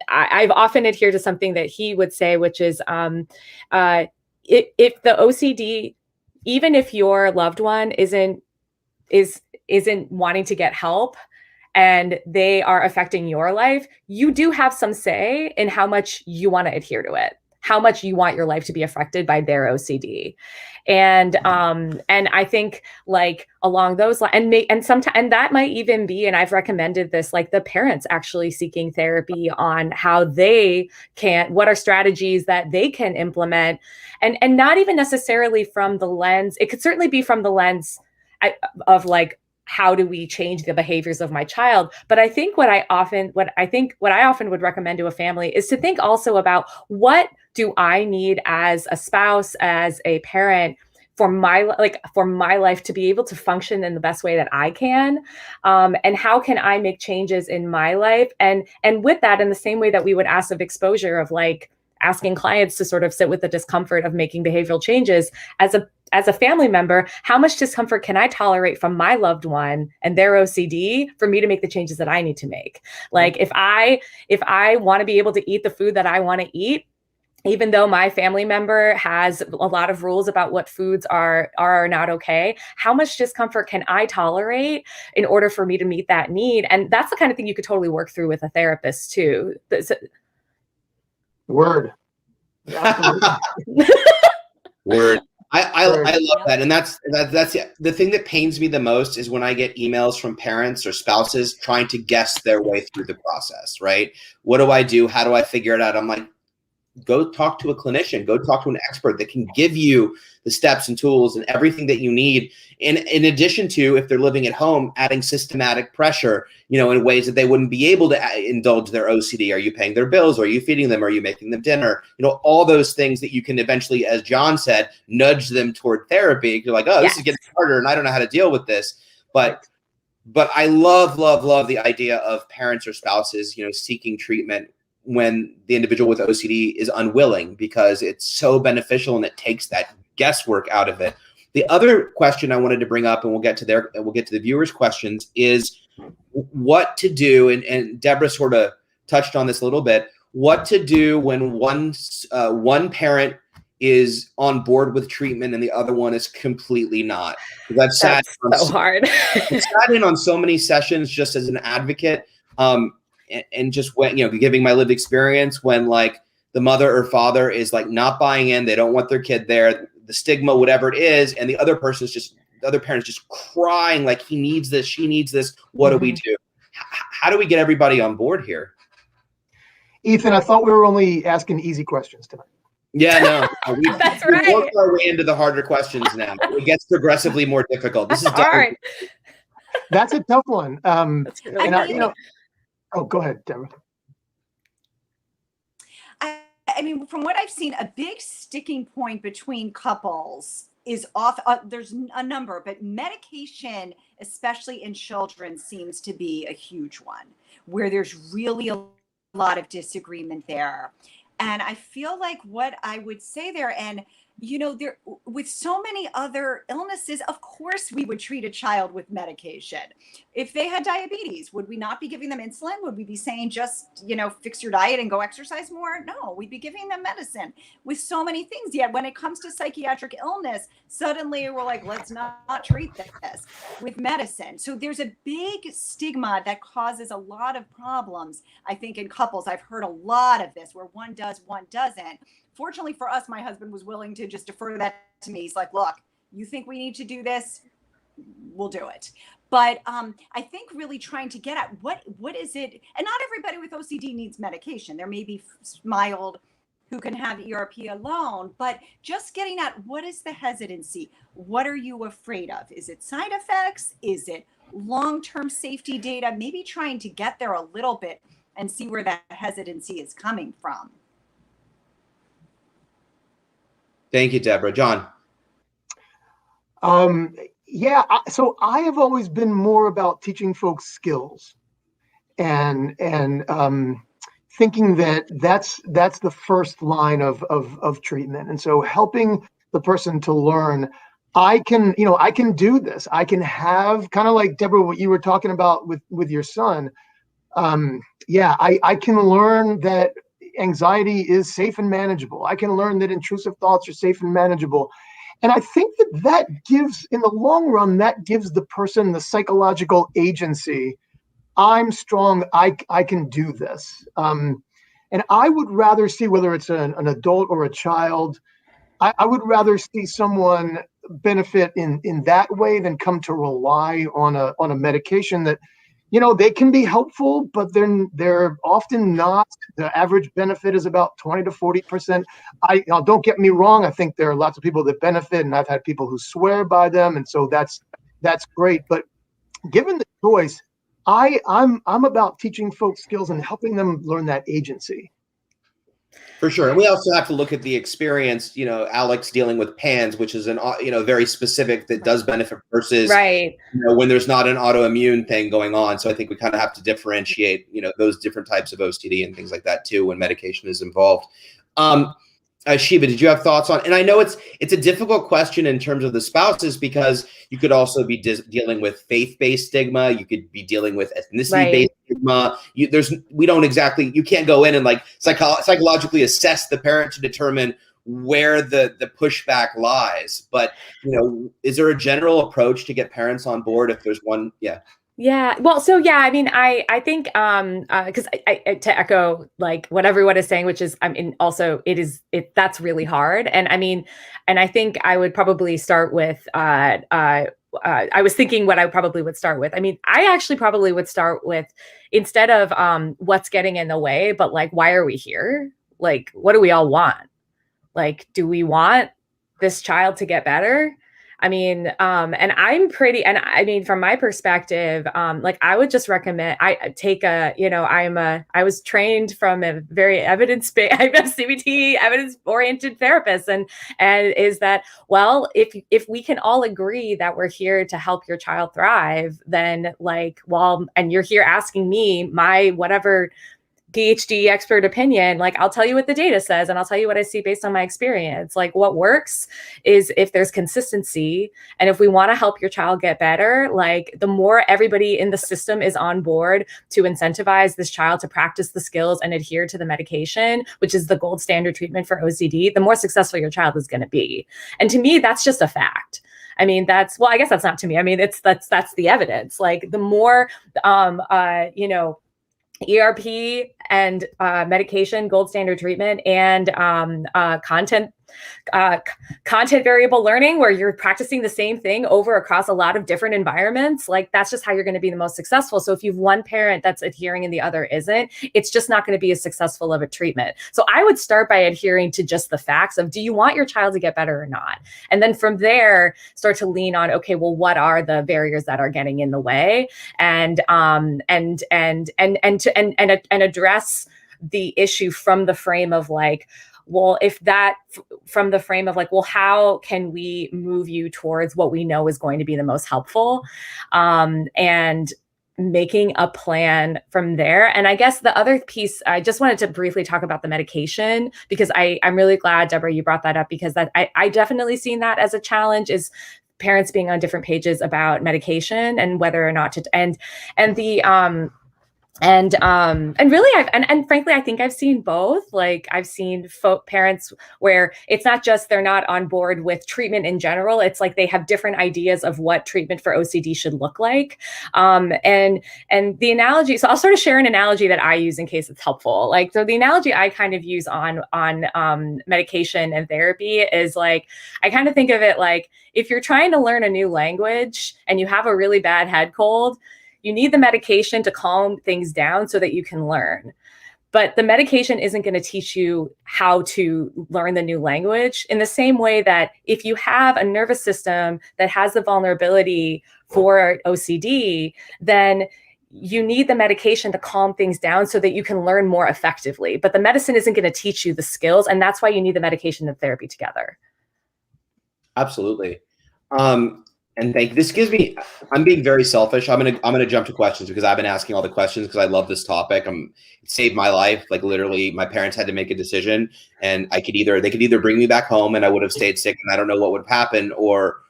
B: I've often adhered to something that he would say, which is if the OCD, even if your loved one isn't wanting to get help and they are affecting your life, you do have some say in how much you want to adhere to it, how much you want your life to be affected by their OCD. And I think, like, along those lines, and that might even be, and I've recommended this, like, the parents actually seeking therapy on how they what are strategies that they can implement, and not even necessarily from the lens, it could certainly be from the lens of, like, how do we change the behaviors of my child? But I think what I often would recommend to a family is to think also about, what do I need as a spouse, as a parent, for my life to be able to function in the best way that I can, and how can I make changes in my life? And with that, in the same way that we would ask of exposure, of, like, asking clients to sort of sit with the discomfort of making behavioral changes, as a family member, how much discomfort can I tolerate from my loved one and their OCD for me to make the changes that I need to make? Like, if I want to be able to eat the food that I want to eat, even though my family member has a lot of rules about what foods are not okay, how much discomfort can I tolerate in order for me to meet that need? And that's the kind of thing you could totally work through with a therapist too.
D: Word.
A: Word. I love that. And that's the thing that pains me the most, is when I get emails from parents or spouses trying to guess their way through the process, right? What do I do? How do I figure it out? I'm like, go talk to a clinician, go talk to an expert that can give you the steps and tools and everything that you need. In addition to, if they're living at home, adding systematic pressure, in ways that they wouldn't be able to indulge their OCD. Are you paying their bills? Are you feeding them? Are you making them dinner? All those things that you can eventually, as Jon said, nudge them toward therapy. You're like, oh, this is getting harder and I don't know how to deal with this. But I love the idea of parents or spouses, seeking treatment when the individual with OCD is unwilling, because it's so beneficial and it takes that guesswork out of it. The other question I wanted to bring up, and we'll get to the viewers' questions, is what to do. And Deborah sort of touched on this a little bit. What to do when one parent is on board with treatment and the other one is completely not. That's so
B: hard.
A: I've sat in on so many sessions just as an advocate, and just when giving my lived experience, when like the mother or father is like not buying in, they don't want their kid there, the stigma, whatever it is, and the other parent's just crying like he needs this, she needs this. What do we do? How do we get everybody on board here?
D: Ethan, I thought we were only asking easy questions tonight.
A: Yeah, no,
B: That's right.
A: We worked our way into the harder questions now. It gets progressively more difficult. This is
B: hard.
D: That's a tough one.
B: That's really
D: oh, go ahead, Deborah.
C: I mean, from what I've seen, a big sticking point between couples is there's a number, but medication, especially in children, seems to be a huge one, where there's really a lot of disagreement there. And I feel like what I would say there, and there with so many other illnesses, of course we would treat a child with medication. If they had diabetes, would we not be giving them insulin? Would we be saying just, fix your diet and go exercise more? No, we'd be giving them medicine with so many things. Yet when it comes to psychiatric illness, suddenly we're like, let's not treat this with medicine. So there's a big stigma that causes a lot of problems, I think, in couples. I've heard a lot of this where one does, one doesn't. Fortunately for us, my husband was willing to just defer that to me. He's like, look, you think we need to do this? We'll do it. But I think really trying to get at what is it? And not everybody with OCD needs medication. There may be mild who can have ERP alone, but just getting at what is the hesitancy? What are you afraid of? Is it side effects? Is it long-term safety data? Maybe trying to get there a little bit and see where that hesitancy is coming from.
A: Thank you, Deborah. Jon.
D: So I have always been more about teaching folks skills and thinking that that's the first line of treatment. And so helping the person to learn, I can do this. I can have, kind of like Deborah, what you were talking about with your son. I can learn that anxiety is safe and manageable. I can learn that intrusive thoughts are safe and manageable. And I think that gives, in the long run, that gives the person the psychological agency. I'm strong. I can do this. And I would rather see, whether it's an adult or a child, I would rather see someone benefit in that way than come to rely on a medication that, they can be helpful, but they're often not. The average benefit is about 20 to 40%. Don't get me wrong. I think there are lots of people that benefit, and I've had people who swear by them, and so that's great. But given the choice, I'm about teaching folks skills and helping them learn that agency.
A: For sure. And we also have to look at the experience, Alex dealing with PANS, which is very specific that does benefit versus,
B: right.
A: When there's not an autoimmune thing going on. So I think we kind of have to differentiate, those different types of OCD and things like that too, when medication is involved. Sheeva, did you have thoughts on, and I know it's a difficult question in terms of the spouses, because you could also be dealing with faith-based stigma. You could be dealing with ethnicity-based stigma. You can't go in and like psychologically assess the parent to determine where the pushback lies. But, is there a general approach to get parents on board if there's one? Yeah.
B: Yeah. Well, so yeah, I mean, I think, because I to echo like what everyone is saying, which is, I mean, also that's really hard. And I mean, and I think I would probably start with, I was thinking what I probably would start with. I mean, I actually probably would start with, instead of what's getting in the way, but like, why are we here? like, what do we all want? Like, do we want this child to get better? I mean, and I mean, from my perspective, like I would just recommend, I was trained from a very evidence-based, I'm a CBT evidence-oriented therapist. And is that, well, if we can all agree that we're here to help your child thrive, then like, well, and you're here asking me my whatever PhD expert opinion, like I'll tell you what the data says and I'll tell you what I see based on my experience. Like what works is if there's consistency, and if we want to help your child get better, like the more everybody in the system is on board to incentivize this child to practice the skills and adhere to the medication, which is the gold standard treatment for OCD, the more successful your child is going to be. And to me, that's just a fact. I mean, I guess that's not to me. I mean, that's the evidence. Like the more, ERP and medication, gold standard treatment, and content variable learning, where you're practicing the same thing over across a lot of different environments. Like that's just how you're going to be the most successful. So if you've one parent that's adhering and the other isn't, it's just not going to be as successful of a treatment. So I would start by adhering to just the facts of, do you want your child to get better or not? And then from there, start to lean on, okay, well, what are the barriers that are getting in the way? And address the issue from the frame of like, well, from the frame of like, well, how can we move you towards what we know is going to be the most helpful? And making a plan from there. And I guess the other piece, I just wanted to briefly talk about the medication, because I'm really glad, Deborah, you brought that up, because I definitely seen that as a challenge, is parents being on different pages about medication and whether or not to, and really, and frankly, I think I've seen both. Like I've seen parents where it's not just they're not on board with treatment in general. It's like they have different ideas of what treatment for OCD should look like. And the analogy, so I'll sort of share an analogy that I use in case it's helpful. Like, so the analogy I kind of use on medication and therapy is like, I kind of think of it like, if you're trying to learn a new language and you have a really bad head cold, you need the medication to calm things down so that you can learn. But the medication isn't going to teach you how to learn the new language, in the same way that if you have a nervous system that has the vulnerability for OCD, then you need the medication to calm things down so that you can learn more effectively. But the medicine isn't going to teach you the skills. And that's why you need the medication and therapy together.
A: Absolutely. And this gives me, I'm being very selfish. I'm gonna jump to questions, because I've been asking all the questions because I love this topic. It saved my life. Like literally, my parents had to make a decision, and they could either bring me back home and I would have stayed sick and I don't know what would have happened, or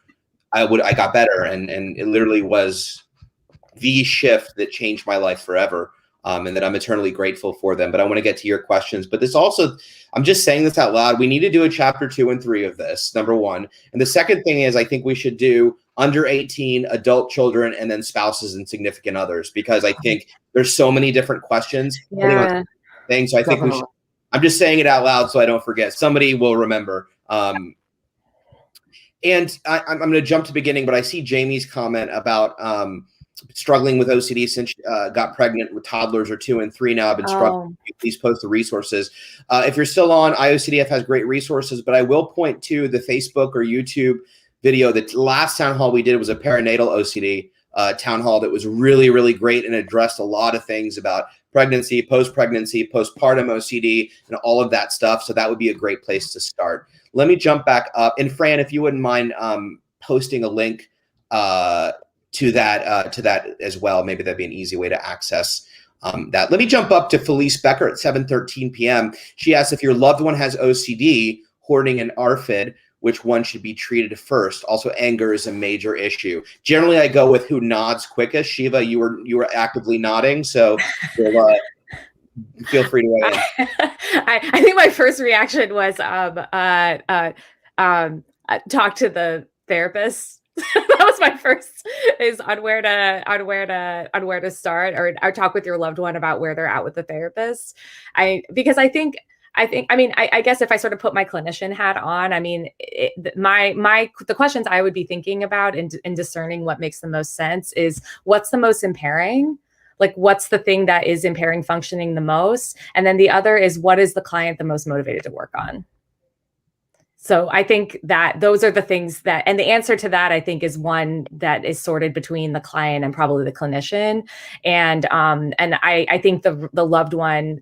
A: I got better, and it literally was the shift that changed my life forever. And that I'm eternally grateful for them. But I want to get to your questions. But this also, I'm just saying this out loud, we need to do a chapter 2 and 3 of this, number one. And the second thing is, I think we should do under 18, adult children, and then spouses and significant others, because I think there's so many different questions.
B: Yeah.
A: So I think I'm just saying it out loud so I don't forget. Somebody will remember. And I'm going to jump to the beginning, but I see Jamie's comment about struggling with OCD since she got pregnant with toddlers are 2 and 3 now. I've been struggling. Please post the resources. If you're still on, IOCDF has great resources, but I will point to the Facebook or YouTube video. The last town hall we did was a perinatal OCD town hall that was really, really great and addressed a lot of things about pregnancy, postpartum OCD, and all of that stuff. So that would be a great place to start. Let me jump back up. And Fran, if you wouldn't mind posting a link to that as well. Maybe that'd be an easy way to access that. Let me jump up to Felice Becker at 7:13 p.m. She asks, if your loved one has OCD, hoarding, and ARFID, which one should be treated first? Also, anger is a major issue. Generally, I go with who nods quickest. Sheeva, you were actively nodding, so feel free to weigh in.
B: I think my first reaction was talk to the therapist. That was my first, is on where to start, or talk with your loved one about where they're at with the therapist. Because I guess if I sort of put my clinician hat on, I mean, the questions I would be thinking about in discerning what makes the most sense is, what's the most impairing? Like, what's the thing that is impairing functioning the most? And then the other is, what is the client the most motivated to work on? So I think that those are the things that, and the answer to that, I think, is one that is sorted between the client and probably the clinician. And I think the loved one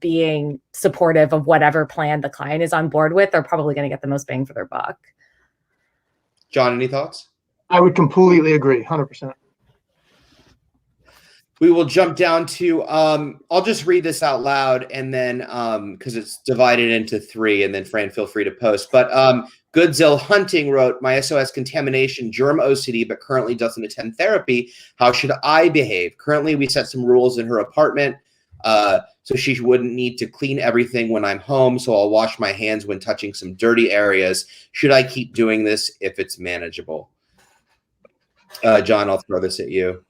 B: being supportive of whatever plan the client is on board with, they're probably going to get the most bang for their buck.
A: Jon, any thoughts?
D: I would completely agree, 100%.
A: We will jump down to, I'll just read this out loud, and then, because it's divided into 3, and then Fran, feel free to post. But Goodzill Hunting wrote, my SOS contamination, germ OCD, but currently doesn't attend therapy. How should I behave? Currently, we set some rules in her apartment, so she wouldn't need to clean everything when I'm home, so I'll wash my hands when touching some dirty areas. Should I keep doing this if it's manageable? Jon, I'll throw this at you.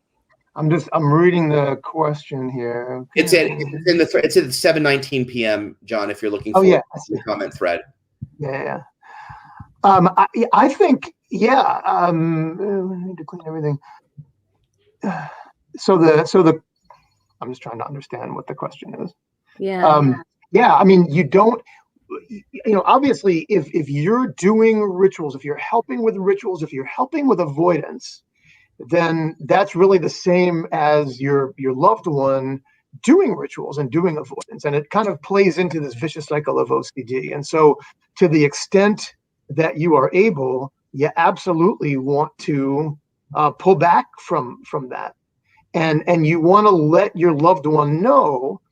D: I'm reading the question here.
A: It's at 7:19 p.m. Jon, if you're looking for the comment thread.
D: Yeah. I think, we need to clean everything. So I'm just trying to understand what the question is.
B: Yeah.
D: I mean, you don't, obviously if you're doing rituals, if you're helping with rituals, if you're helping with avoidance, then that's really the same as your loved one doing rituals and doing avoidance. And it kind of plays into this vicious cycle of OCD. And so to the extent that you are able, you absolutely want to pull back from that. And you want to let your loved one know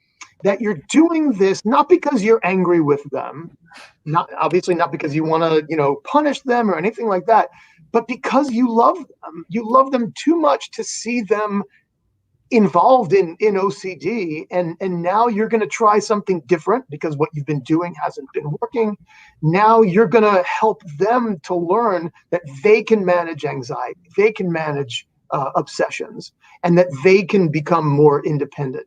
D: that you're doing this not because you're angry with them, not because you want to, punish them or anything like that, but because you love them. You love them too much to see them involved in OCD. And now you're going to try something different because what you've been doing hasn't been working. Now you're going to help them to learn that they can manage anxiety, they can manage obsessions, and that they can become more independent.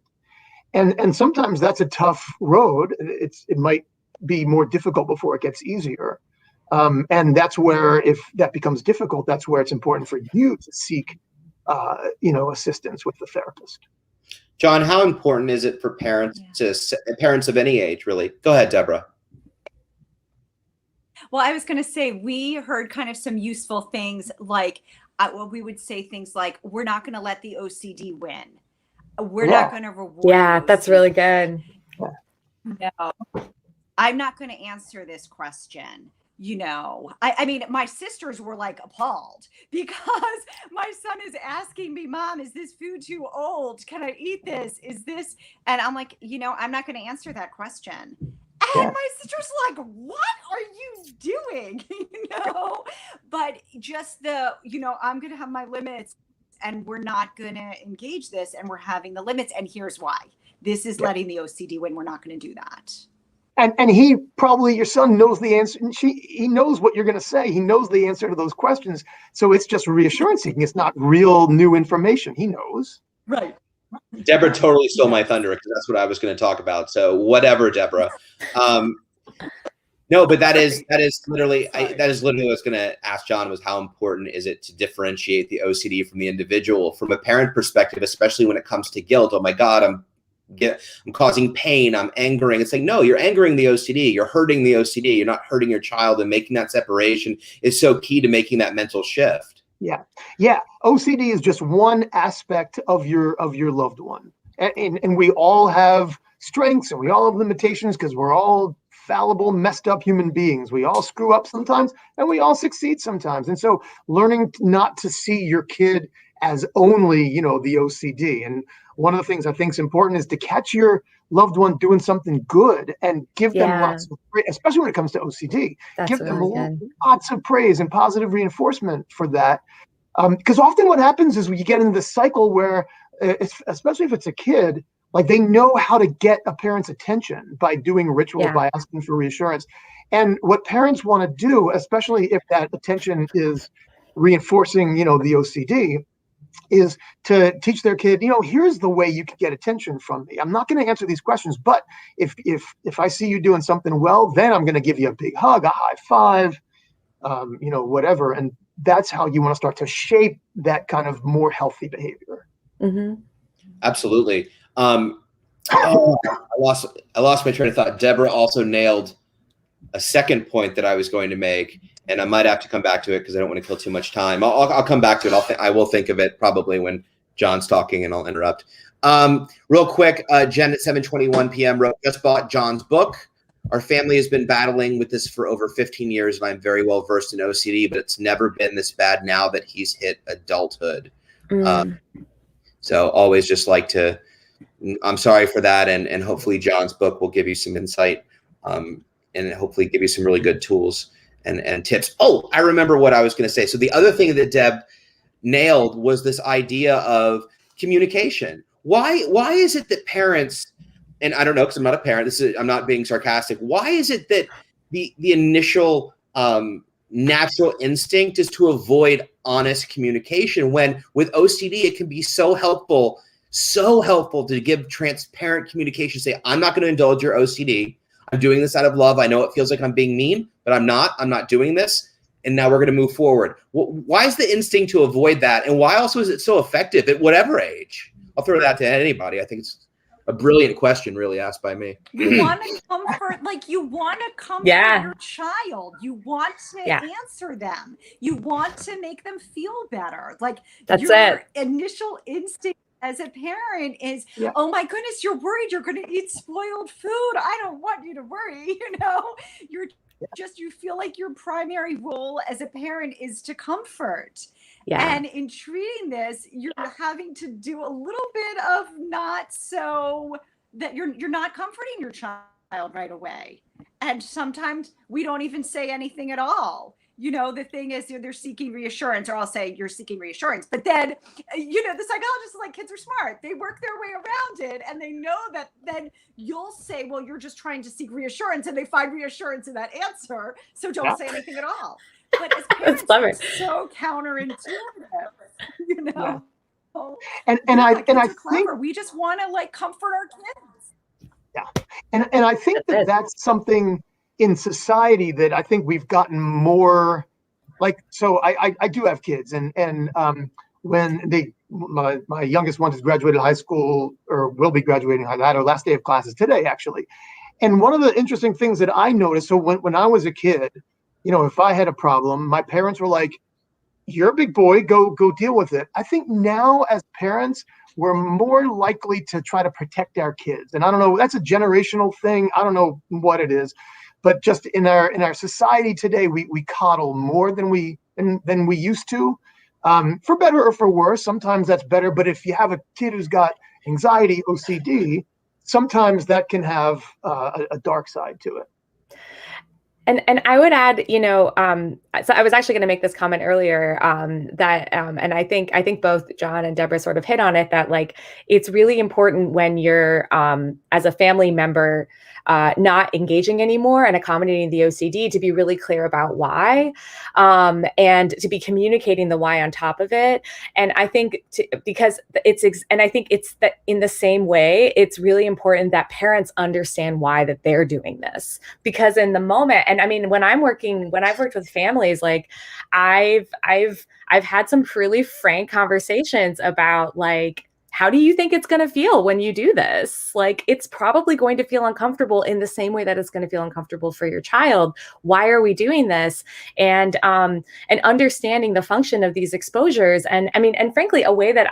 D: And sometimes that's a tough road. It might be more difficult before it gets easier. And that's where, if that becomes difficult, that's where it's important for you to seek, assistance with the therapist.
A: Jon, how important is it for parents parents of any age, really? Go ahead, Deborah.
C: Well, I was going to say, we heard kind of some useful things, like we would say things like, we're not going to let the OCD win. We're not going to reward.
B: Yeah, that's really good.
C: No, I'm not going to answer this question. I mean, my sisters were like appalled because my son is asking me, Mom, is this food too old? Can I eat this? Is this? And I'm like, I'm not going to answer that question. And my sister's like, what are you doing? But just I'm going to have my limits, and we're not going to engage this, and we're having the limits. And here's why. This is letting the OCD win. We're not going to do that.
D: And he probably, your son knows the answer. He knows what you're going to say. He knows the answer to those questions. So it's just reassurance seeking. It's not real new information. He knows.
C: Right.
A: Deborah totally stole my thunder, because that's what I was going to talk about. So whatever, Deborah. No, but that is literally what I was going to ask Jon, was how important is it to differentiate the OCD from the individual, from a parent perspective, especially when it comes to guilt. Oh my God, I'm causing pain, I'm angering. It's like, no, you're angering the OCD, you're hurting the OCD, you're not hurting your child. And making that separation is so key to making that mental shift.
D: Yeah. OCD is just one aspect of your loved one. And we all have strengths and we all have limitations, because we're all fallible, messed up human beings. We all screw up sometimes and we all succeed sometimes. And so learning not to see your kid as only, the OCD. And one of the things I think is important is to catch your loved one doing something good and give them lots of praise, especially when it comes to OCD. Give them lots of praise and positive reinforcement for that. Because often what happens is we get into this cycle where, especially if it's a kid, like, they know how to get a parent's attention by doing rituals, by asking for reassurance. And what parents want to do, especially if that attention is reinforcing, the OCD, is to teach their kid, here's the way you can get attention from me. I'm not going to answer these questions, but if I see you doing something well, then I'm going to give you a big hug, a high five, whatever. And that's how you want to start to shape that kind of more healthy behavior.
B: Mm-hmm.
A: Absolutely. Oh, I lost my train of thought. Deborah also nailed a second point that I was going to make, and I might have to come back to it because I don't want to kill too much time. I'll come back to it. I will think of it probably when John's talking, and I'll interrupt. Real quick, Jen at 7:21 p.m. wrote, just bought John's book. Our family has been battling with this for over 15 years, and I'm very well versed in OCD, but it's never been this bad now that he's hit adulthood. So always just like to, I'm sorry for that, and hopefully John's book will give you some insight, and hopefully give you some really good tools and tips. Oh, I remember what I was going to say. So the other thing that Deb nailed was this idea of communication. Why is it that parents, and I don't know because I'm not a parent, I'm not being sarcastic. Why is it that the initial natural instinct is to avoid honest communication, when with OCD it can be so helpful to give transparent communication. Say, I'm not going to indulge your OCD. I'm doing this out of love. I know it feels like I'm being mean, but I'm not doing this. And now we're going to move forward. Why is the instinct to avoid that? And why also is it so effective at whatever age? I'll throw that to anybody. I think it's a brilliant question really asked by me.
C: You want to comfort, your child. You want to answer them. You want to make them feel better. Like
B: that's
C: your initial instinct as a parent is, oh my goodness, you're worried you're going to eat spoiled food. I don't want you to worry. You feel like your primary role as a parent is to comfort. Yeah. And in treating this, you're having to do a little bit of not so that you're not comforting your child right away. And sometimes we don't even say anything at all. The thing is, they're seeking reassurance, or I'll say you're seeking reassurance. But then, the psychologist is like, kids are smart. They work their way around it, and they know that then you'll say, well, you're just trying to seek reassurance, and they find reassurance in that answer. So don't say anything at all. But as parents, it's so counterintuitive,
D: Yeah. And I think
C: we just want to comfort our kids.
D: Yeah, and I think that's something in society that I think we've gotten more like. So I do have kids, and when my youngest one has graduated high school, or will be graduating. I had her last day of classes today, actually. And one of the interesting things that I noticed, so when I was a kid, if I had a problem, my parents were like, you're a big boy, go deal with it. I think now as parents, we're more likely to try to protect our kids. And I don't know, that's a generational thing. I don't know what it is, but just in our society today, we coddle more than we used to, for better or for worse. Sometimes that's better. But if you have a kid who's got anxiety, OCD, sometimes that can have a dark side to it.
B: And I would add, so I was actually going to make this comment earlier, that, and I think both John and Deborah sort of hit on it, that it's really important when you're, as a family member, not engaging anymore and accommodating the OCD, to be really clear about why, and to be communicating the why on top of it. And I think because it's that in the same way, it's really important that parents understand why that they're doing this, because in the moment, and I mean, when I've worked with families, I've had some really frank conversations about how do you think it's going to feel when you do this? It's probably going to feel uncomfortable in the same way that it's going to feel uncomfortable for your child. Why are we doing this? And understanding the function of these exposures. And I mean, and frankly, a way that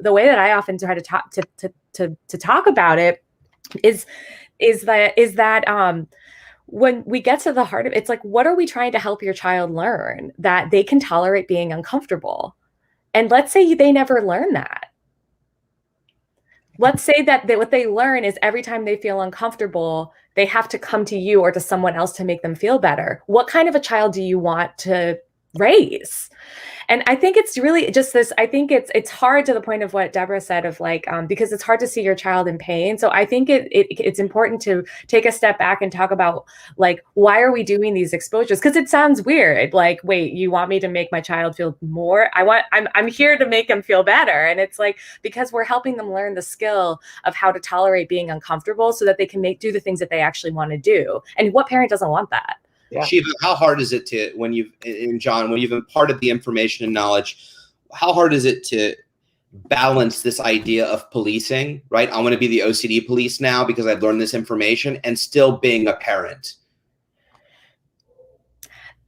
B: the way that I often try to talk about it is that when we get to the heart of it, it's what are we trying to help your child learn? That they can tolerate being uncomfortable. And let's say they never learn that. Let's say that what they learn is every time they feel uncomfortable, they have to come to you or to someone else to make them feel better. What kind of a child do you want to raise? And I think it's really just this, I think it's hard to the point of what Deborah said of because it's hard to see your child in pain. So I think it's important to take a step back and talk about why are we doing these exposures? Because it sounds weird. Wait, you want me to make my child feel more? I'm here to make them feel better. And it's because we're helping them learn the skill of how to tolerate being uncomfortable so that they can do the things that they actually want to do. And what parent doesn't want that?
A: Yeah. Sheeva, how hard is it John, when you've imparted the information and knowledge, how hard is it to balance this idea of policing, right? I want to be the OCD police now because I've learned this information, and still being a parent?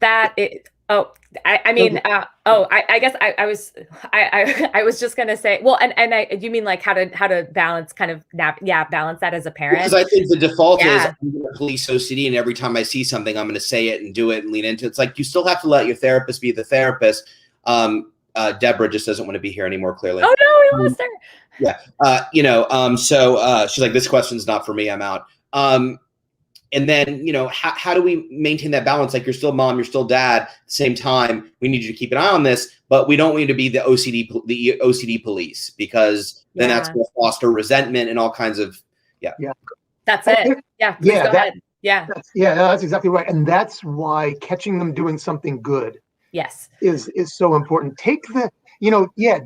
B: I guess I was just gonna say, well, and you mean like how to balance balance that as a parent?
A: Because I think the default is I'm going to police OCD, and every time I see something, I'm going to say it and do it and lean into it. It's like you still have to let your therapist be the therapist. Deborah just doesn't want to be here anymore, clearly.
B: Oh no, we lost her.
A: Yeah. So she's like, this question's not for me, I'm out. And then, how do we maintain that balance? Like, you're still mom, you're still dad. At the same time, we need you to keep an eye on this, but we don't want you to be the OCD police, because then that's going to foster resentment and all kinds of,
B: That's it. Yeah. Go ahead. Yeah.
D: That's exactly right. And that's why catching them doing something good is so important. Take the,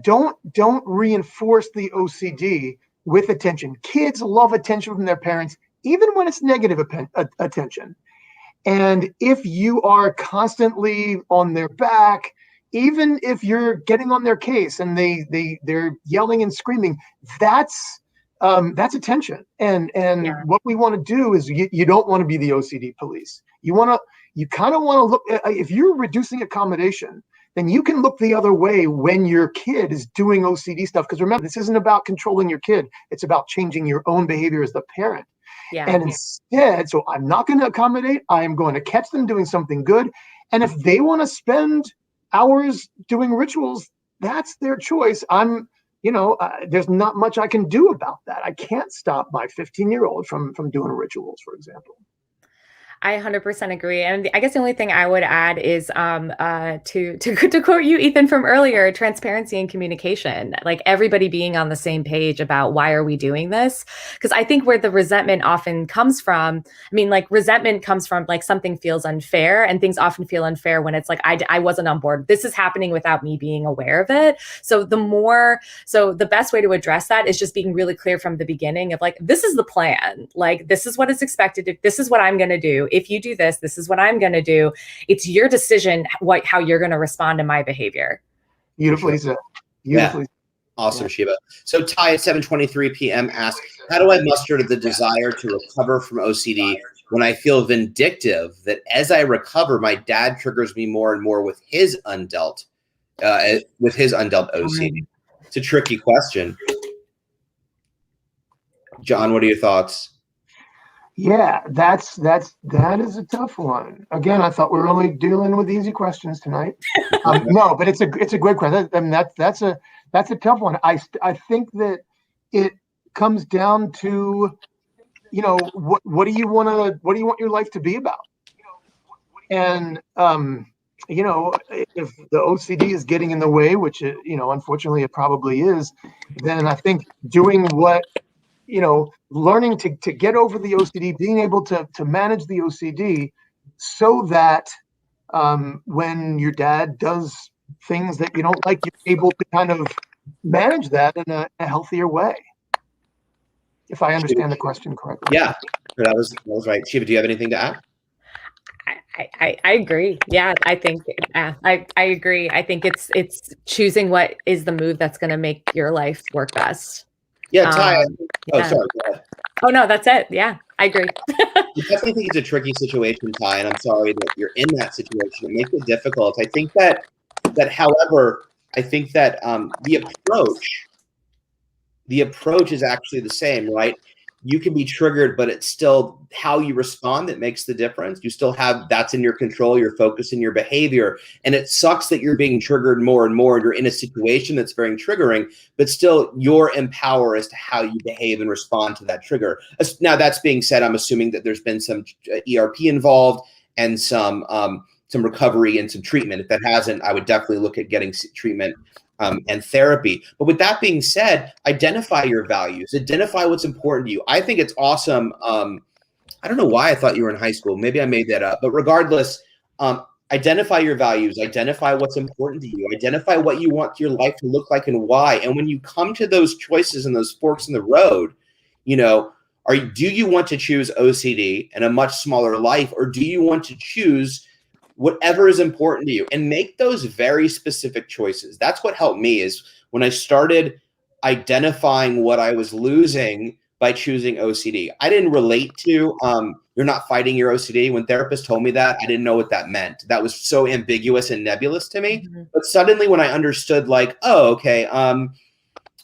D: don't reinforce the OCD with attention. Kids love attention from their parents, even when it's negative attention. And if you are constantly on their back, even if you're getting on their case and they're yelling and screaming, that's attention. And what we want to do is you don't want to be the OCD police. You kind of want to look at, if you're reducing accommodation, then you can look the other way when your kid is doing OCD stuff. Because remember, this isn't about controlling your kid. It's about changing your own behavior as the parent. And instead, so I'm not going to accommodate. I am going to catch them doing something good. And if they want to spend hours doing rituals, that's their choice. There's not much I can do about that. I can't stop my 15-year-old from doing rituals, for example.
B: I 100% agree. And I guess the only thing I would add is to quote you, Ethan, from earlier, transparency and communication, like everybody being on the same page about why are we doing this? Because I think where the resentment often comes from, resentment comes from like something feels unfair, and things often feel unfair when it's like, I wasn't on board. This is happening without me being aware of it. So the best way to address that is just being really clear from the beginning of like, this is the plan. Like, this is what is expected. This is what I'm going to do. If you do this, this is what I'm going to do. It's your decision how you're going to respond to my behavior.
D: Beautifully said. Beautifully.
A: Yeah. Awesome, Sheeva. So Ty at 7:23 p.m. asks, how do I muster the desire to recover from OCD when I feel vindictive that as I recover, my dad triggers me more and more with his undealt OCD? It's a tricky question. John, what are your thoughts?
D: Yeah, that is a tough one. Again, I thought we were only dealing with easy questions tonight. No, but it's a great question. I mean, that's a tough one. I think that it comes down to, what do you want your life to be about? And if the OCD is getting in the way, which unfortunately it probably is, then I think doing what learning to get over the OCD, being able to manage the OCD so that when your dad does things that you don't like, you're able to kind of manage that in a healthier way. If I understand the question correctly.
A: Yeah, that was right. Sheeva, do you have anything to add?
B: I agree. Yeah, I think I agree. I think it's choosing what is the move that's going to make your life work best.
A: Yeah, Ty. Sorry. Go ahead.
B: Oh no, that's it. Yeah, I agree.
A: I definitely think it's a tricky situation, Ty, and I'm sorry that you're in that situation. It makes it difficult. I think that however, I think that the approach is actually the same, right? You can be triggered, but it's still how you respond that makes the difference. You still have that's in your control, your focus and your behavior. And it sucks that you're being triggered more and more. You're in a situation that's very triggering, but still you're in power as to how you behave and respond to that trigger. Now, that's being said, I'm assuming that there's been some ERP involved and some recovery and some treatment. If that hasn't, I would definitely look at getting treatment and therapy. But with that being said, identify your values, identify what's important to you. I think it's awesome. I don't know why I thought you were in high school. Maybe I made that up. But regardless, identify your values, identify what's important to you, identify what you want your life to look like and why. And when you come to those choices and those forks in the road, do you want to choose OCD and a much smaller life, or do you want to choose whatever is important to you and make those very specific choices? That's what helped me is when I started identifying what I was losing by choosing OCD. I didn't relate to you're not fighting your OCD. When therapists told me that, I didn't know what that meant. That was so ambiguous and nebulous to me.
B: Mm-hmm.
A: But suddenly when I understood, like, oh, okay,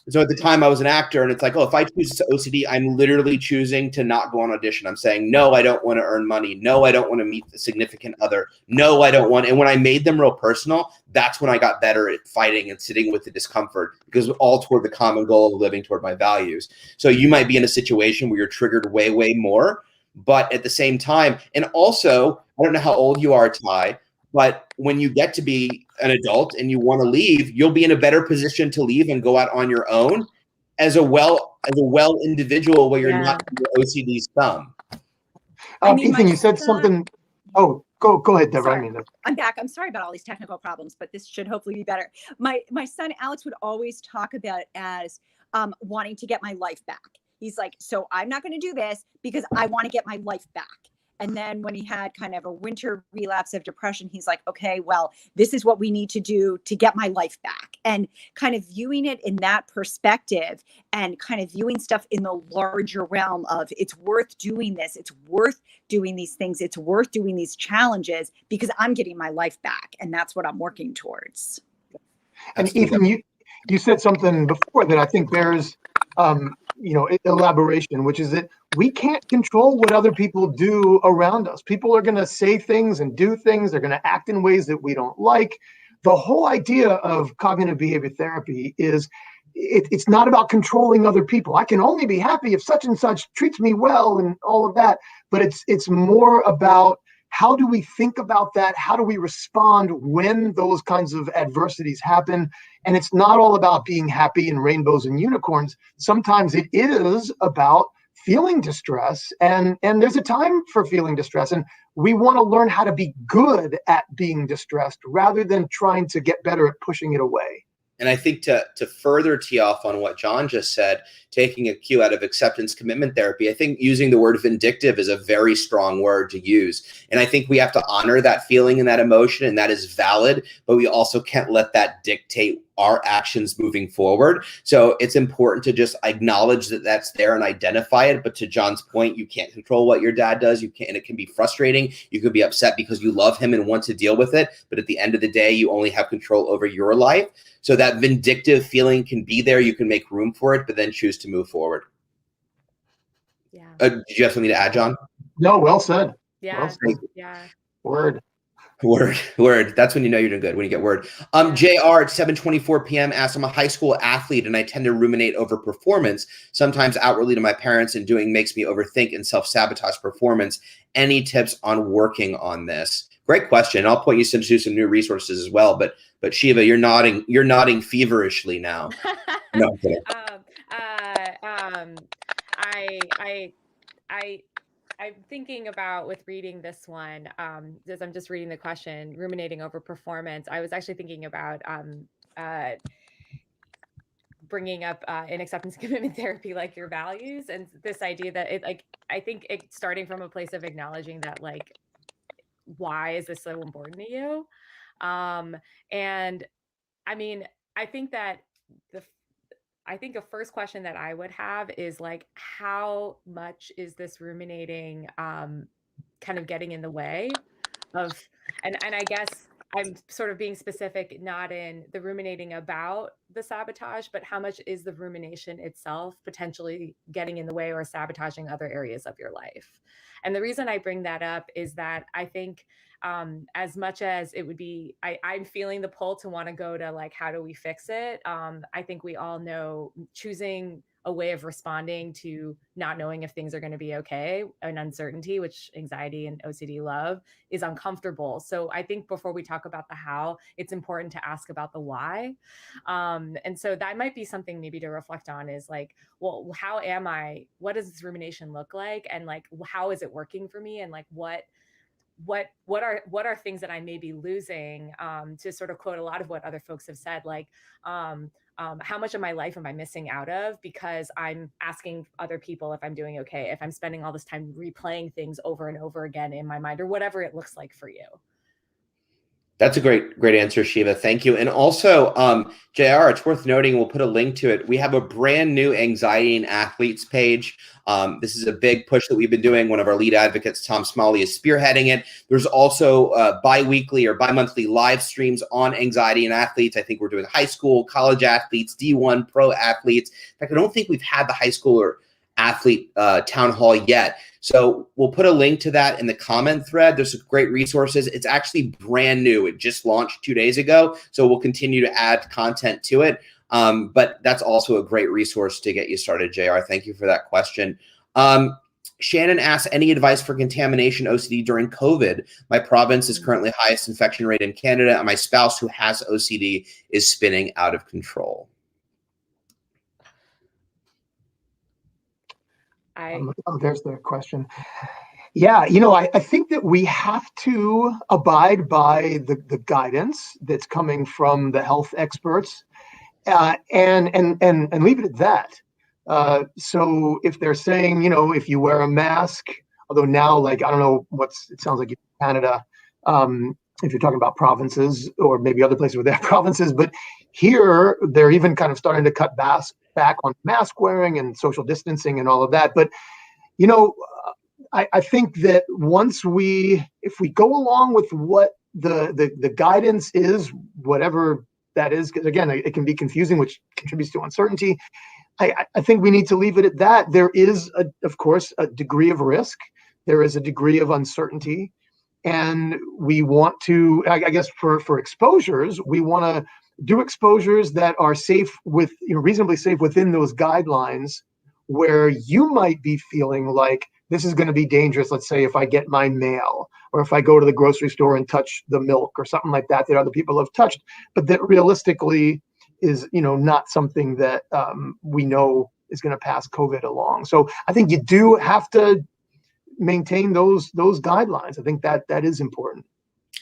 A: so at the time I was an actor, and it's like, oh, if I choose OCD, I'm literally choosing to not go on audition. I'm saying, no, I don't want to earn money. No, I don't want to meet the significant other. No, I don't want. And when I made them real personal, that's when I got better at fighting and sitting with the discomfort, because all toward the common goal of living toward my values. So you might be in a situation where you're triggered way, way more, but at the same time, and also, I don't know how old you are, Ty, but when you get to be an adult and you want to leave, you'll be in a better position to leave and go out on your own as a well individual where you're not under OCD's thumb.
D: Ethan, you said something. Oh, go ahead, Deborah.
C: Sorry. I'm back. I'm sorry about all these technical problems, but this should hopefully be better. My son Alex would always talk about it as wanting to get my life back. He's like, so I'm not going to do this because I want to get my life back. And then when he had kind of a winter relapse of depression, he's like, okay, well, this is what we need to do to get my life back. And kind of viewing it in that perspective and kind of viewing stuff in the larger realm of it's worth doing this. It's worth doing these things. It's worth doing these challenges because I'm getting my life back. And that's what I'm working towards.
D: And Ethan, you said something before that I think bears elaboration, which is that we can't control what other people do around us. People are going to say things and do things. They're going to act in ways that we don't like. The whole idea of cognitive behavior therapy is it's not about controlling other people. I can only be happy if such and such treats me well and all of that. But it's more about how do we think about that? How do we respond when those kinds of adversities happen? And it's not all about being happy and rainbows and unicorns. Sometimes it is about feeling distress, and there's a time for feeling distress. And we want to learn how to be good at being distressed rather than trying to get better at pushing it away.
A: And I think to further tee off on what Jon just said, taking a cue out of acceptance commitment therapy, I think using the word vindictive is a very strong word to use. And I think we have to honor that feeling and that emotion, and that is valid, but we also can't let that dictate our actions moving forward. So it's important to just acknowledge that that's there and identify it. But to Jon's point, you can't control what your dad does. You can't, and it can be frustrating. You could be upset because you love him and want to deal with it. But at the end of the day, you only have control over your life. So that vindictive feeling can be there. You can make room for it, but then choose to move forward.
B: Yeah.
A: Did you have something to add, Jon?
D: No, well said.
B: Yeah.
D: Well said.
B: Yeah.
D: Word.
A: That's when you know you're doing good, when you get word. JR at 7:24 p.m. asks, I'm a high school athlete and I tend to ruminate over performance, sometimes outwardly to my parents, and doing makes me overthink and self-sabotage performance. Any tips on working on this? Great question. I'll point you to some new resources as well. But Sheeva, you're nodding feverishly now. No, I'm kidding.
B: I'm thinking about, with reading this one, as I'm just reading the question, ruminating over performance, I was actually thinking about bringing up in acceptance commitment therapy, like your values, and this idea that I think it starting from a place of acknowledging that, like, why is this so important to you? And I mean, I think that a first question that I would have is, like, how much is this ruminating kind of getting in the way of, and I guess I'm sort of being specific, not in the ruminating about the sabotage, but how much is the rumination itself potentially getting in the way or sabotaging other areas of your life? And the reason I bring that up is that I think as much as it would be, I'm feeling the pull to want to go to, like, how do we fix it? I think we all know choosing a way of responding to not knowing if things are going to be okay, and uncertainty, which anxiety and OCD love, is uncomfortable. So I think before we talk about the how, it's important to ask about the why. And so that might be something maybe to reflect on, is like, well, what does this rumination look like? And, like, how is it working for me? And, like, what are things that I may be losing, to sort of quote a lot of what other folks have said, like, how much of my life am I missing out of because I'm asking other people if I'm doing okay, if I'm spending all this time replaying things over and over again in my mind, or whatever it looks like for you.
A: That's a great answer, Sheeva. Thank you. And also, JR, it's worth noting, we'll put a link to it. We have a brand new anxiety and athletes page. This is a big push that we've been doing. One of our lead advocates, Tom Smalley, is spearheading it. There's also bi-weekly or bi-monthly live streams on anxiety and athletes. I think we're doing high school, college athletes, D1 pro athletes. In fact, I don't think we've had the high school or athlete town hall yet. So we'll put a link to that in the comment thread. There's some great resources. It's actually brand new. It just launched 2 days ago. So we'll continue to add content to it. But that's also a great resource to get you started, JR. Thank you for that question. Shannon asks, any advice for contamination OCD during COVID? My province is currently highest infection rate in Canada, and my spouse who has OCD is spinning out of control.
D: There's the question. Yeah, I think that we have to abide by the guidance that's coming from the health experts, and leave it at that. So if they're saying, if you wear a mask, although now, like, I don't know it sounds like in Canada, if you're talking about provinces or maybe other places where they have provinces, but here they're even kind of starting to cut back on mask wearing and social distancing and all of that. But, I think that if we go along with what the guidance is, whatever that is, because again, it can be confusing, which contributes to uncertainty. I think we need to leave it at that. There is, of course, a degree of risk. There is a degree of uncertainty. And we want to, I guess, for exposures, we want to do exposures that are safe reasonably safe within those guidelines, where you might be feeling like this is going to be dangerous. Let's say if I get my mail, or if I go to the grocery store and touch the milk or something like that other people have touched, but that realistically is, not something that we know is going to pass COVID along. So I think you do have to maintain those guidelines. I think that is important.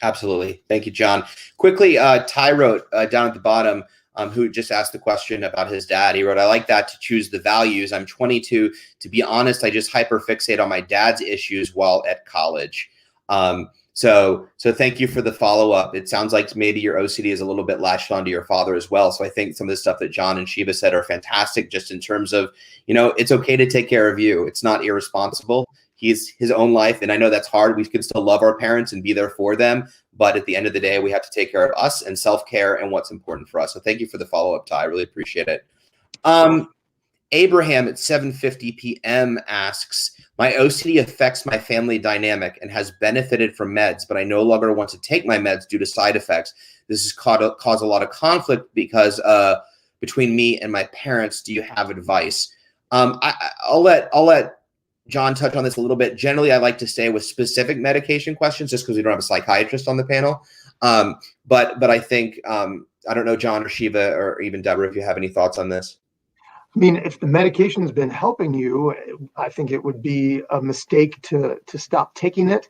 A: Absolutely. Thank you, John. Quickly, Ty wrote down at the bottom, who just asked the question about his dad. He wrote, I like that, to choose the values. I'm 22. To be honest, I just hyperfixate on my dad's issues while at college. So thank you for the follow-up. It sounds like maybe your OCD is a little bit latched onto your father as well. So I think some of the stuff that John and Sheeva said are fantastic, just in terms of, it's okay to take care of you. It's not irresponsible. He's his own life. And I know that's hard. We can still love our parents and be there for them. But at the end of the day, we have to take care of us and self-care and what's important for us. So thank you for the follow-up, Ty. I really appreciate it. Abraham at 7:50 p.m. asks, my OCD affects my family dynamic and has benefited from meds, but I no longer want to take my meds due to side effects. This has caused a lot of conflict because between me and my parents. Do you have advice? I'll let John touch on this a little bit. Generally, I like to stay with specific medication questions just because we don't have a psychiatrist on the panel. But I think, I don't know, John or Sheeva or even Deborah, if you have any thoughts on this.
D: I mean, if the medication has been helping you, I think it would be a mistake to stop taking it.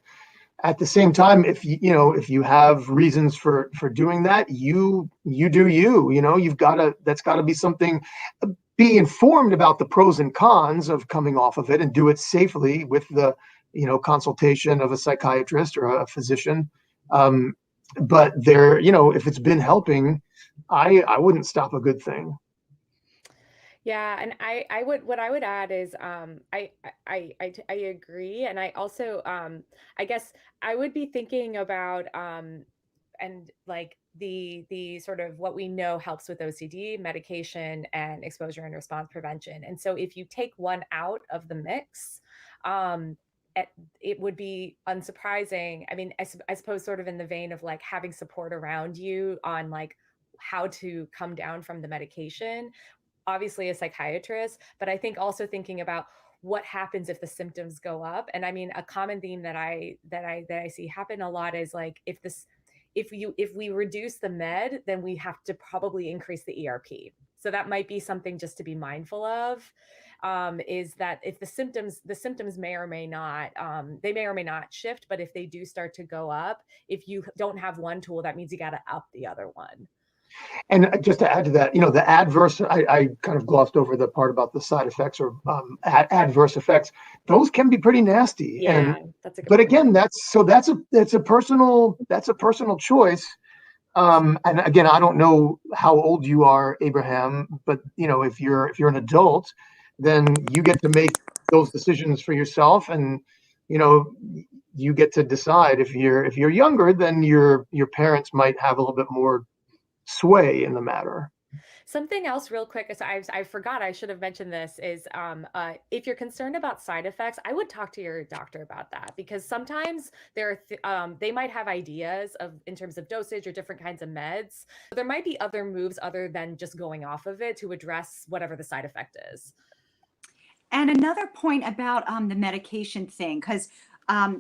D: At the same time, if you have reasons for doing that, you do you've got to, that's got to be something. Be informed about the pros and cons of coming off of it, and do it safely with the consultation of a psychiatrist or a physician. But there, if it's been helping, I wouldn't stop a good thing.
B: Yeah, and what I would add is I agree, and I also I guess I would be thinking about and like the sort of what we know helps with OCD, medication, and exposure and response prevention. And so if you take one out of the mix, it would be unsurprising. I mean, I suppose sort of in the vein of like having support around you on like how to come down from the medication, obviously a psychiatrist, but I think also thinking about what happens if the symptoms go up. And I mean, a common theme that I see happen a lot is like, if we reduce the med, then we have to probably increase the ERP. So that might be something just to be mindful of, is that if the symptoms may or may not, they may or may not shift, but if they do start to go up, if you don't have one tool, that means you got to up the other one.
D: And just to add to that, the adverse, I kind of glossed over the part about the side effects or adverse effects. Those can be pretty nasty.
B: Yeah, that's a good
D: but
B: point.
D: again, that's a personal choice. And again, I don't know how old you are, Abraham, but if you're an adult, then you get to make those decisions for yourself, and you get to decide. If you're younger, then your parents might have a little bit more sway in the matter.
B: Something else real quick, so I forgot, I should have mentioned this, is if you're concerned about side effects, I would talk to your doctor about that, because sometimes they might have ideas in terms of dosage or different kinds of meds. There might be other moves other than just going off of it to address whatever the side effect is.
C: And another point about the medication thing, because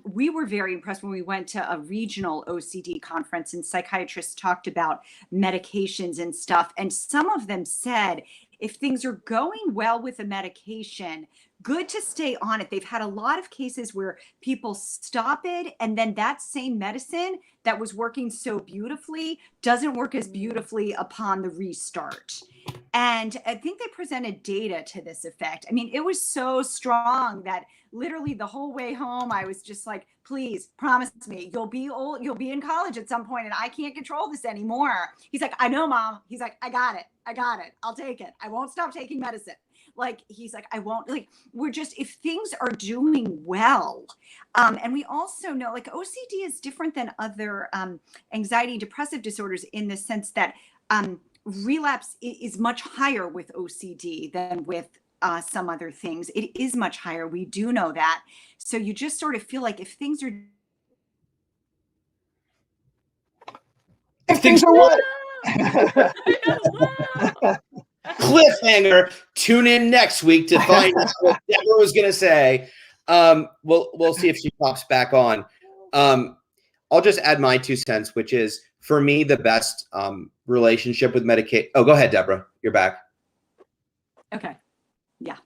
C: we were very impressed when we went to a regional OCD conference and psychiatrists talked about medications and stuff. And some of them said, if things are going well with a medication, good to stay on it. They've had a lot of cases where people stop it, and then that same medicine that was working so beautifully doesn't work as beautifully upon the restart. And I think they presented data to this effect. I mean, it was so strong that literally the whole way home, I was just like, please promise me you'll be old, you'll be in college at some point, and I can't control this anymore. He's like, I know, Mom. He's like, I got it. I'll take it. I won't stop taking medicine. Like, he's like, I won't, like, we're just, if things are doing well. And we also know, like, OCD is different than other anxiety, depressive disorders in the sense that relapse is much higher with OCD than with some other things. It is much higher. We do know that. So you just sort of feel like if things are
D: what?
A: Cliffhanger. Tune in next week to find out what Deborah was going to say. We'll see if she pops back on. I'll just add my 2 cents, which is, for me, the best relationship with medication. Oh, go ahead, Deborah. You're back.
C: okay. Yeah.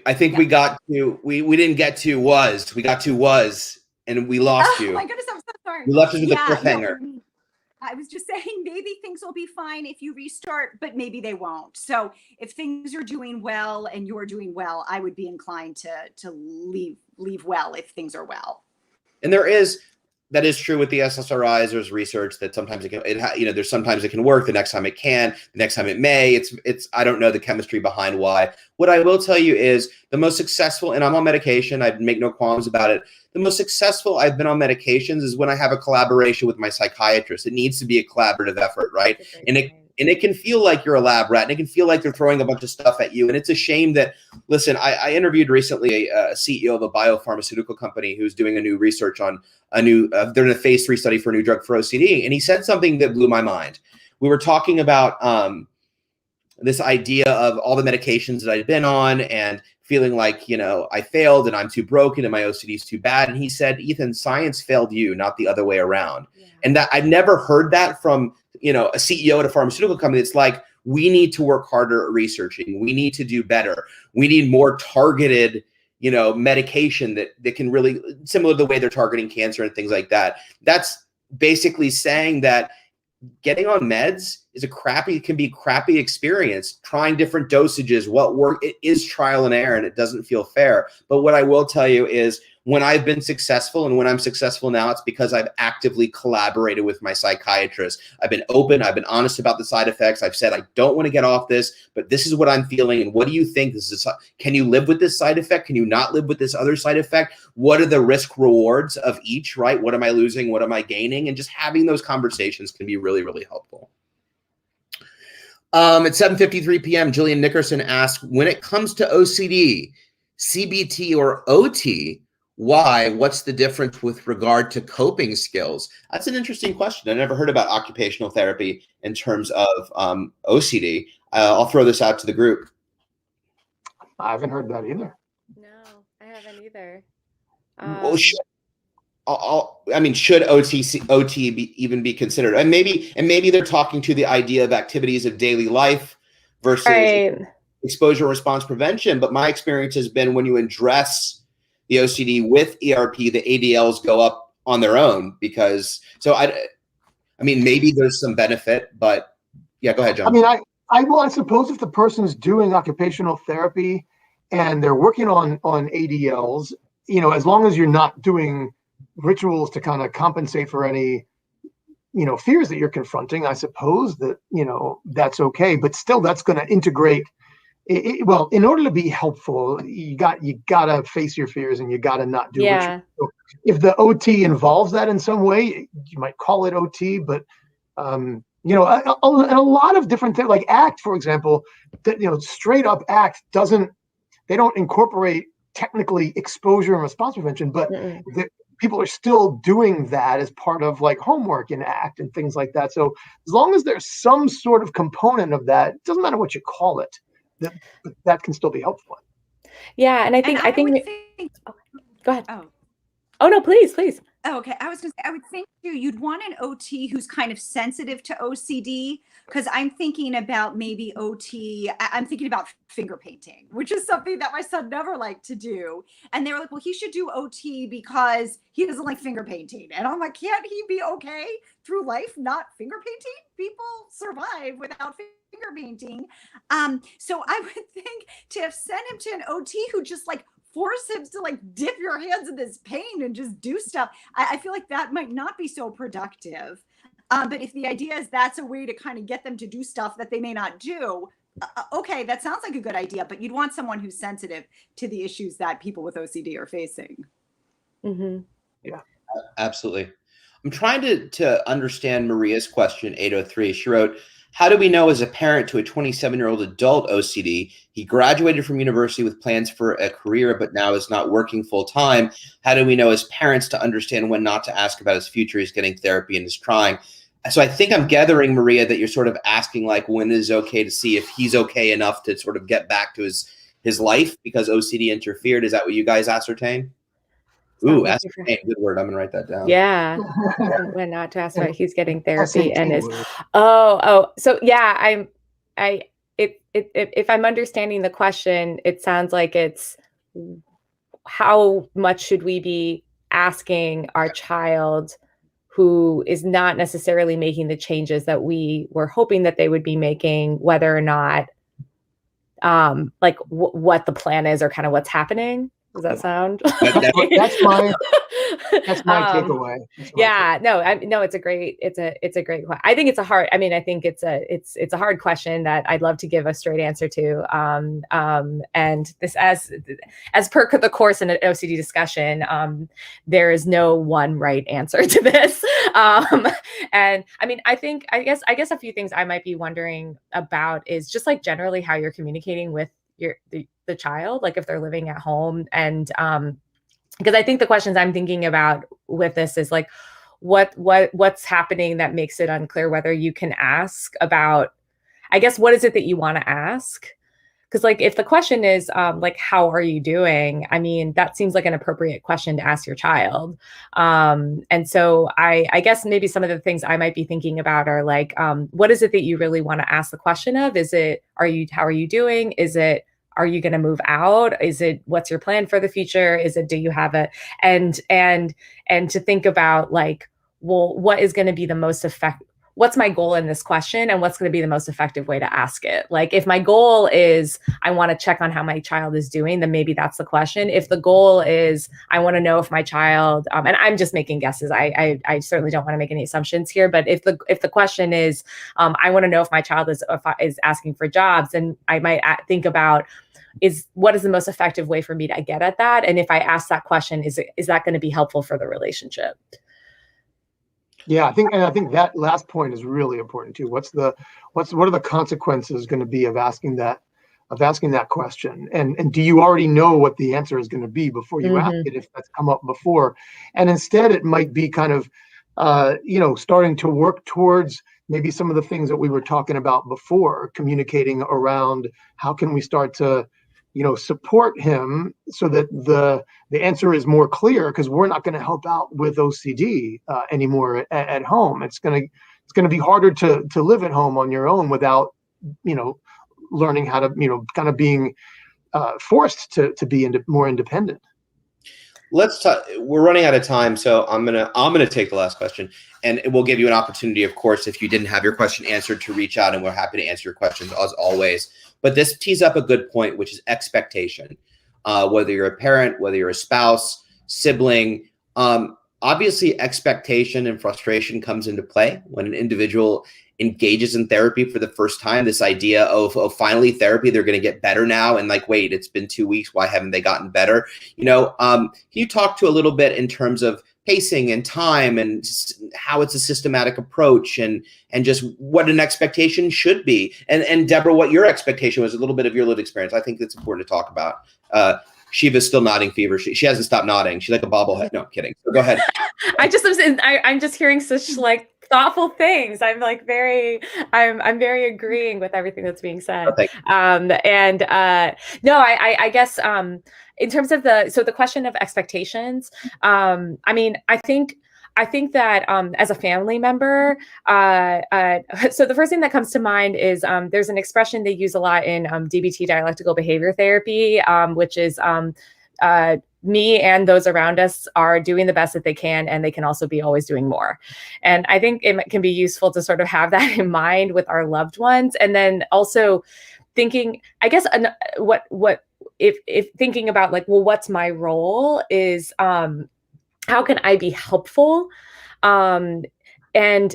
A: I think we got to, we didn't get to was. We got to was, and we lost you.
C: Oh my goodness, I'm so sorry.
A: You left us with a cliffhanger.
C: No, I was just saying maybe things will be fine if you restart, but maybe they won't. So if things are doing well and you're doing well, I would be inclined to leave well if things are well.
A: And that is true with the SSRIs. There's research that sometimes there's sometimes it can work, the next time it can, the next time it may. It's I don't know the chemistry behind why. What I will tell you is the most successful, and I'm on medication, I make no qualms about it. The most successful I've been on medications is when I have a collaboration with my psychiatrist. It needs to be a collaborative effort, right? And it can feel like you're a lab rat, and it can feel like they're throwing a bunch of stuff at you. And it's a shame that, listen, I interviewed recently a CEO of a biopharmaceutical company who's doing a new research on they're in a phase 3 study for a new drug for OCD. And he said something that blew my mind. We were talking about this idea of all the medications that I'd been on and feeling like, I failed and I'm too broken and my OCD is too bad. And he said, Ethan, science failed you, not the other way around. Yeah. And that I've never heard that from, a CEO at a pharmaceutical company. It's like, we need to work harder at researching. We need to do better. We need more targeted, medication that can really, similar to the way they're targeting cancer and things like that. That's basically saying that getting on meds can be a crappy experience. Trying different dosages, what work, it is trial and error, and it doesn't feel fair. But what I will tell you is, when I've been successful and when I'm successful now, it's because I've actively collaborated with my psychiatrist. I've been open. I've been honest about the side effects. I've said, I don't want to get off this, but this is what I'm feeling. And what do you think? Can you live with this side effect? Can you not live with this other side effect? What are the risk rewards of each, right? What am I losing? What am I gaining? And just having those conversations can be really, really helpful. At 7:53 p.m., Jillian Nickerson asked, when it comes to OCD, CBT or OT, why? What's the difference with regard to coping skills? That's an interesting question. I never heard about occupational therapy in terms of OCD. I'll throw this out to the group.
D: I haven't heard that either.
B: No, I haven't either.
A: Well, should OT even be considered? And maybe they're talking to the idea of activities of daily life versus exposure response prevention. But my experience has been, when you address the OCD with ERP, the ADLs go up on their own, because maybe there's some benefit, but Yeah, go ahead, John.
D: I mean, I suppose if the person is doing occupational therapy and they're working on ADLs, as long as you're not doing rituals to kind of compensate for any, fears that you're confronting, I suppose that, that's okay. But still, that's going to integrate. Well, in order to be helpful, you gotta face your fears and you gotta not do rituals. So if the OT involves that in some way, you might call it OT, but a lot of different things, like ACT, for example, that straight up ACT they don't incorporate technically exposure and response prevention, but people are still doing that as part of like homework in ACT and things like that. So as long as there's some sort of component of that, it doesn't matter what you call it, that can still be helpful.
B: Yeah, and I think oh, go ahead. Oh no, please.
C: Oh, okay. I was going to say, I would think too, you'd want an OT who's kind of sensitive to OCD, because I'm thinking about maybe OT. I'm thinking about finger painting, which is something that my son never liked to do. And they were like, well, he should do OT because he doesn't like finger painting. And I'm like, can't he be okay through life not finger painting? People survive without finger painting. So I would think to have sent him to an OT who just like force him to like dip your hands in this paint and just do stuff, I feel like that might not be so productive. But if the idea is that's a way to kind of get them to do stuff that they may not do, okay, that sounds like a good idea, but you'd want someone who's sensitive to the issues that people with OCD are facing.
B: Mm-hmm.
D: Yeah,
A: absolutely. I'm trying to understand Maria's question, 803. She wrote, how do we know as a parent to a 27-year-old adult OCD, he graduated from university with plans for a career, but now is not working full time? How do we know as parents to understand when not to ask about his future? He's getting therapy and is trying. So I think I'm gathering, Maria, that you're sort of asking like when is okay to see if he's okay enough to sort of get back to his life because OCD interfered. Is that what you guys ascertain? Ooh, ascertain, good word. I'm gonna write that down.
B: Yeah, when not to ask about he's getting therapy and is so yeah. If I'm understanding the question, it sounds like it's how much should we be asking our child who is not necessarily making the changes that we were hoping that they would be making, whether or not like what the plan is or kind of what's happening. Does that sound?
D: That's my takeaway.
B: No, it's a great question. I think it's a hard. I mean, I think it's a hard question that I'd love to give a straight answer to. And this, as per the course in an OCD discussion, there is no one right answer to this. And I mean, I guess a few things I might be wondering about is just like generally how you're communicating with the child, like if they're living at home. And because I think the questions I'm thinking about with this is like what's happening that makes it unclear whether you can ask about, I guess, what is it that you want to ask? Because like if the question is like how are you doing, I mean that seems like an appropriate question to ask your child. And so I guess maybe some of the things I might be thinking about are like what is it that you really want to ask the question of? Is it how are you doing? Is it are you going to move out? Is it what's your plan for the future? Is it do you have a and to think about like, well, what is going to be the most effective? What's my goal in this question and what's going to be the most effective way to ask it? Like if my goal is I want to check on how my child is doing, then maybe that's the question. If the goal is I want to know if my child, and I'm just making guesses, I certainly don't want to make any assumptions here, but if the question is I want to know if my child is asking for jobs, then I might think about what is the most effective way for me to get at that? And if I ask that question, is that going to be helpful for the relationship?
D: Yeah, I think that last point is really important too. What are the consequences going to be of asking that question? And do you already know what the answer is going to be before you ask it, if that's come up before? And instead it might be kind of starting to work towards maybe some of the things that we were talking about before, communicating around how can we start to support him so that the answer is more clear, because we're not going to help out with OCD anymore at home. It's going to be harder to live at home on your own without learning how to kind of being forced to be more independent.
A: let's talk. We're running out of time, so I'm gonna take the last question, and we'll give you an opportunity, of course, if you didn't have your question answered, to reach out, and we're happy to answer your questions as always. But this tees up a good point, which is expectation. Whether you're a parent, whether you're a spouse, sibling, obviously expectation and frustration comes into play when an individual engages in therapy for the first time. This idea of finally therapy, they're going to get better now, and like, wait, it's been 2 weeks, why haven't they gotten better? Can you talk to a little bit in terms of pacing and time and how it's a systematic approach and just what an expectation should be? And Deborah, what your expectation was, a little bit of your lived experience. I think that's important to talk about. Sheeva's still nodding feverishly. She hasn't stopped nodding. She's like a bobblehead. No, I'm kidding. So go ahead.
B: I'm just hearing such like thoughtful things. I'm very agreeing with everything that's being said.
A: Okay.
B: No, I guess in terms of the question of expectations, I think that as a family member, so the first thing that comes to mind is there's an expression they use a lot in DBT, dialectical behavior therapy, which is me and those around us are doing the best that they can, and they can also be always doing more. And I think it can be useful to sort of have that in mind with our loved ones. And then also thinking, I guess, if thinking about like, well, what's my role is, how can I be helpful? And I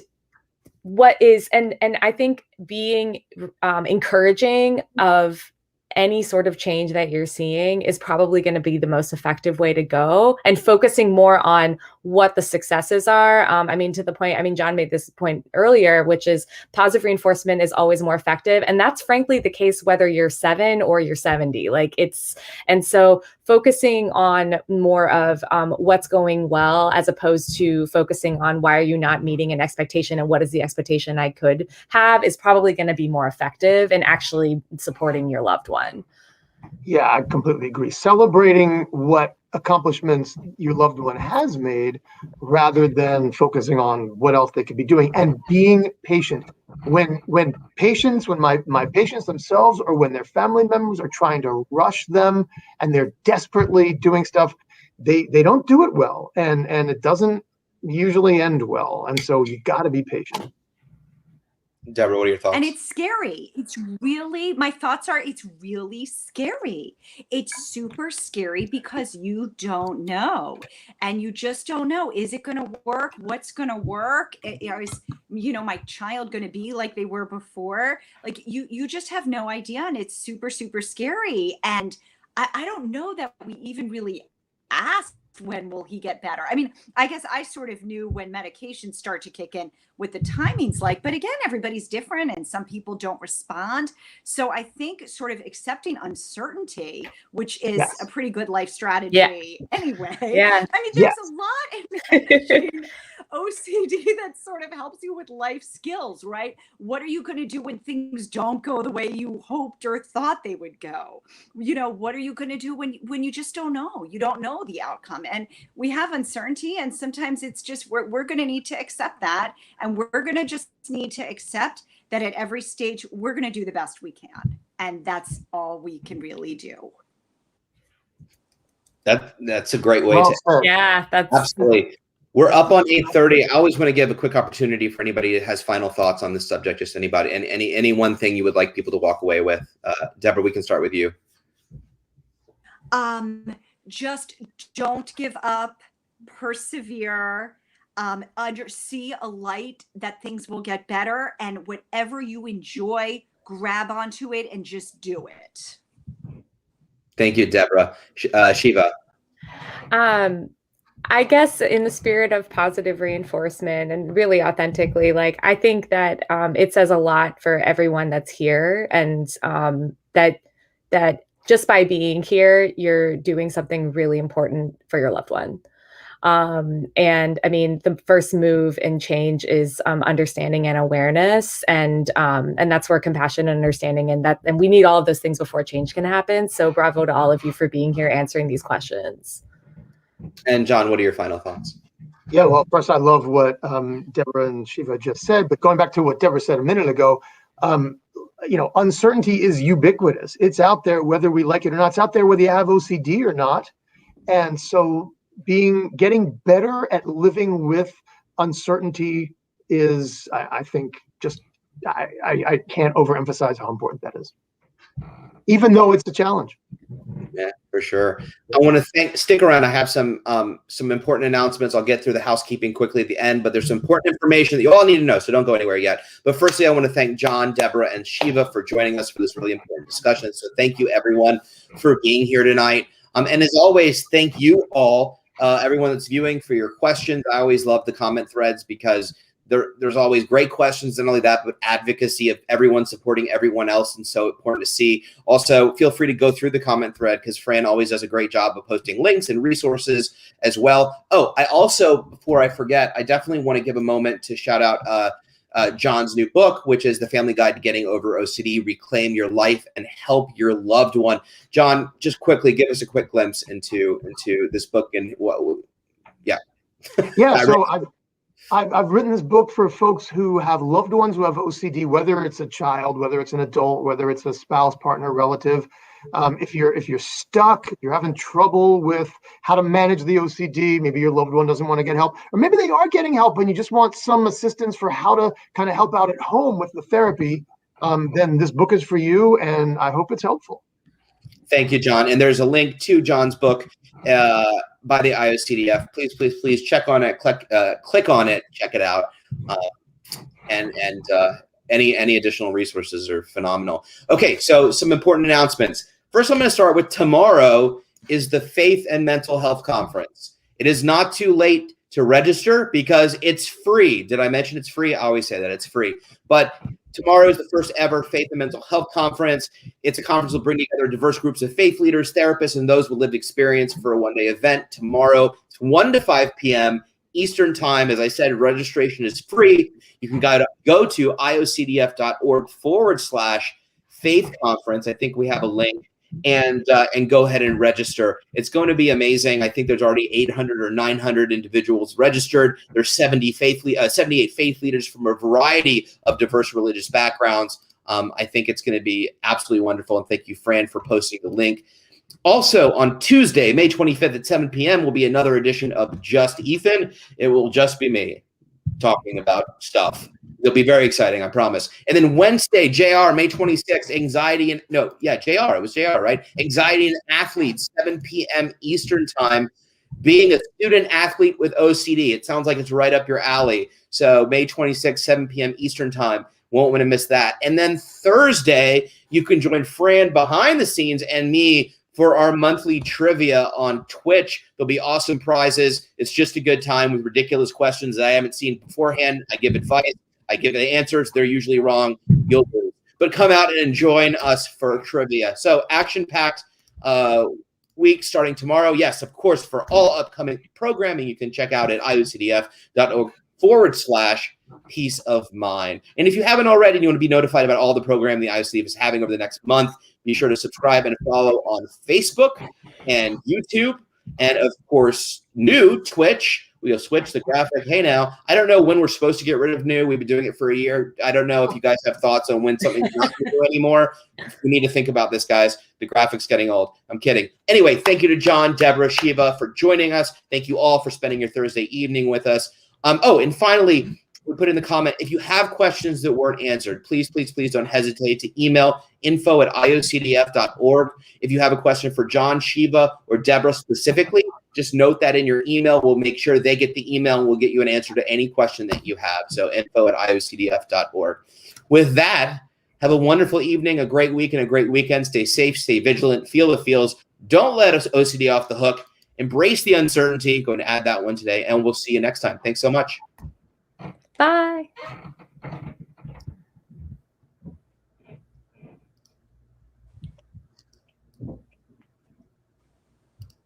B: think being encouraging of any sort of change that you're seeing is probably going to be the most effective way to go, and focusing more on what the successes are. To the point, Jon made this point earlier, which is positive reinforcement is always more effective. And that's frankly the case, whether you're 7 or you're 70, and so focusing on more of what's going well, as opposed to focusing on why are you not meeting an expectation and what is the expectation I could have, is probably going to be more effective in actually supporting your loved one.
D: Yeah, I completely agree. Celebrating what accomplishments your loved one has made, rather than focusing on what else they could be doing, and being patient. When my patients themselves, or when their family members are trying to rush them and they're desperately doing stuff, they don't do it well, and it doesn't usually end well. And so you got to be patient.
A: Deborah, what are your thoughts?
C: And it's scary. My thoughts are, it's really scary. It's super scary because you don't know. And you just don't know. Is it going to work? What's going to work? Is my child going to be like they were before? Like you just have no idea. And it's super, super scary. And I don't know that we even really asked, when will he get better? I guess I sort of knew when medications start to kick in, what the timing's like, but again, everybody's different and some people don't respond. So I think sort of accepting uncertainty, which is a pretty good life strategy anyway.
B: Yeah.
C: There's a lot in managing OCD that sort of helps you with life skills, right? What are you going to do when things don't go the way you hoped or thought they would go? What are you going to do when you just don't know? You don't know the outcome. And we have uncertainty, and sometimes it's just we're going to need to accept that, and we're going to just need to accept that at every stage we're going to do the best we can, and that's all we can really do.
A: That's a great way to.
B: Yeah, that's
A: absolutely. We're up on 8:30. I always want to give a quick opportunity for anybody that has final thoughts on this subject. Just anybody, and any one thing you would like people to walk away with. Deborah, we can start with you.
C: Just don't give up, persevere, see a light that things will get better, and whatever you enjoy, grab onto it and just do it.
A: Thank you, Deborah. Sheeva.
B: I guess in the spirit of positive reinforcement and really authentically, I think that it says a lot for everyone that's here, and that just by being here, you're doing something really important for your loved one. The first move in change is understanding and awareness, and that's where compassion and understanding, and we need all of those things before change can happen. So bravo to all of you for being here, answering these questions.
A: And Jon, what are your final thoughts?
D: Yeah, well, first, I love what Deborah and Sheeva just said, but going back to what Deborah said a minute ago, uncertainty is ubiquitous. It's out there whether we like it or not. It's out there whether you have OCD or not. And so getting better at living with uncertainty is, I think, just I can't overemphasize how important that is, even though it's a challenge.
A: Yeah, for sure. I want to stick around. I have some important announcements. I'll get through the housekeeping quickly at the end, but there's some important information that you all need to know, so don't go anywhere yet. But firstly, I want to thank Jon, Deborah, and Sheeva for joining us for this really important discussion. So thank you, everyone, for being here tonight. And as always, thank you all, everyone that's viewing, for your questions. I always love the comment threads because there's always great questions, not only that, but advocacy of everyone supporting everyone else, and so important to see. Also, feel free to go through the comment thread because Fran always does a great job of posting links and resources as well. Oh, I also, before I forget, I definitely want to give a moment to shout out Jon's new book, which is The Family Guide to Getting Over OCD, Reclaim Your Life and Help Your Loved One. Jon, just quickly give us a quick glimpse into this book and what. Yeah.
D: Yeah. So I've written this book for folks who have loved ones who have OCD, whether it's a child, whether it's an adult, whether it's a spouse, partner, relative. If you're stuck, if you're having trouble with how to manage the OCD, maybe your loved one doesn't want to get help, or maybe they are getting help and you just want some assistance for how to kind of help out at home with the therapy, then this book is for you, and I hope it's helpful.
A: Thank you, Jon. And there's a link to Jon's book by the IOCDF. Please check on it. Click on it. Check it out. And any additional resources are phenomenal. Okay, so some important announcements. First, I'm going to start with tomorrow is the Faith and Mental Health Conference. It is not too late to register because it's free. Did I mention it's free? I always say that it's free. But tomorrow is the first ever Faith and Mental Health Conference. It's a conference that will bring together diverse groups of faith leaders, therapists, and those with lived experience for a one-day event tomorrow. It's 1 to 5 p.m. Eastern Time. As I said, registration is free. You can go to iocdf.org/faith conference. I think we have a link. And go ahead and register. It's going to be amazing. I think there's already 800 or 900 individuals registered. There's 78 faith leaders from a variety of diverse religious backgrounds. I think it's going to be absolutely wonderful. And thank you, Fran, for posting the link. Also, on Tuesday, May 25th at 7 p.m. will be another edition of Just Ethan. It will just be me talking about stuff. It'll be very exciting, I promise. And then Wednesday, JR, May 26th, it was JR, right? Anxiety and Athletes, 7 p.m. Eastern Time. Being a student athlete with OCD. It sounds like it's right up your alley. So May 26th, 7 p.m. Eastern Time. Won't want to miss that. And then Thursday, you can join Fran behind the scenes and me for our monthly trivia on Twitch. There'll be awesome prizes. It's just a good time with ridiculous questions that I haven't seen beforehand. I give advice. I give the answers. They're usually wrong. You'll lose. But come out and join us for trivia. So action-packed week starting tomorrow. Yes, of course, for all upcoming programming, you can check out at iocdf.org/peace of mind. And if you haven't already and you want to be notified about all the programming the IOCDF is having over the next month, be sure to subscribe and follow on Facebook and YouTube. And, of course, new Twitch. We'll switch the graphic. Hey, now, I don't know when we're supposed to get rid of new. We've been doing it for a year. I don't know if you guys have thoughts on when something's not going to do anymore. We need to think about this, guys. The graphic's getting old. I'm kidding. Anyway, thank you to Jon, Deborah, Sheeva for joining us. Thank you all for spending your Thursday evening with us. And finally, we put in the comment, if you have questions that weren't answered, please don't hesitate to email info@iocdf.org. If you have a question for Jon, Sheeva, or Deborah specifically, just note that in your email. We'll make sure they get the email and we'll get you an answer to any question that you have. So info@iocdf.org. With that, have a wonderful evening, a great week, and a great weekend. Stay safe, stay vigilant, feel the feels. Don't let us OCD off the hook. Embrace the uncertainty. Going to add that one today, and we'll see you next time. Thanks so much.
B: Bye.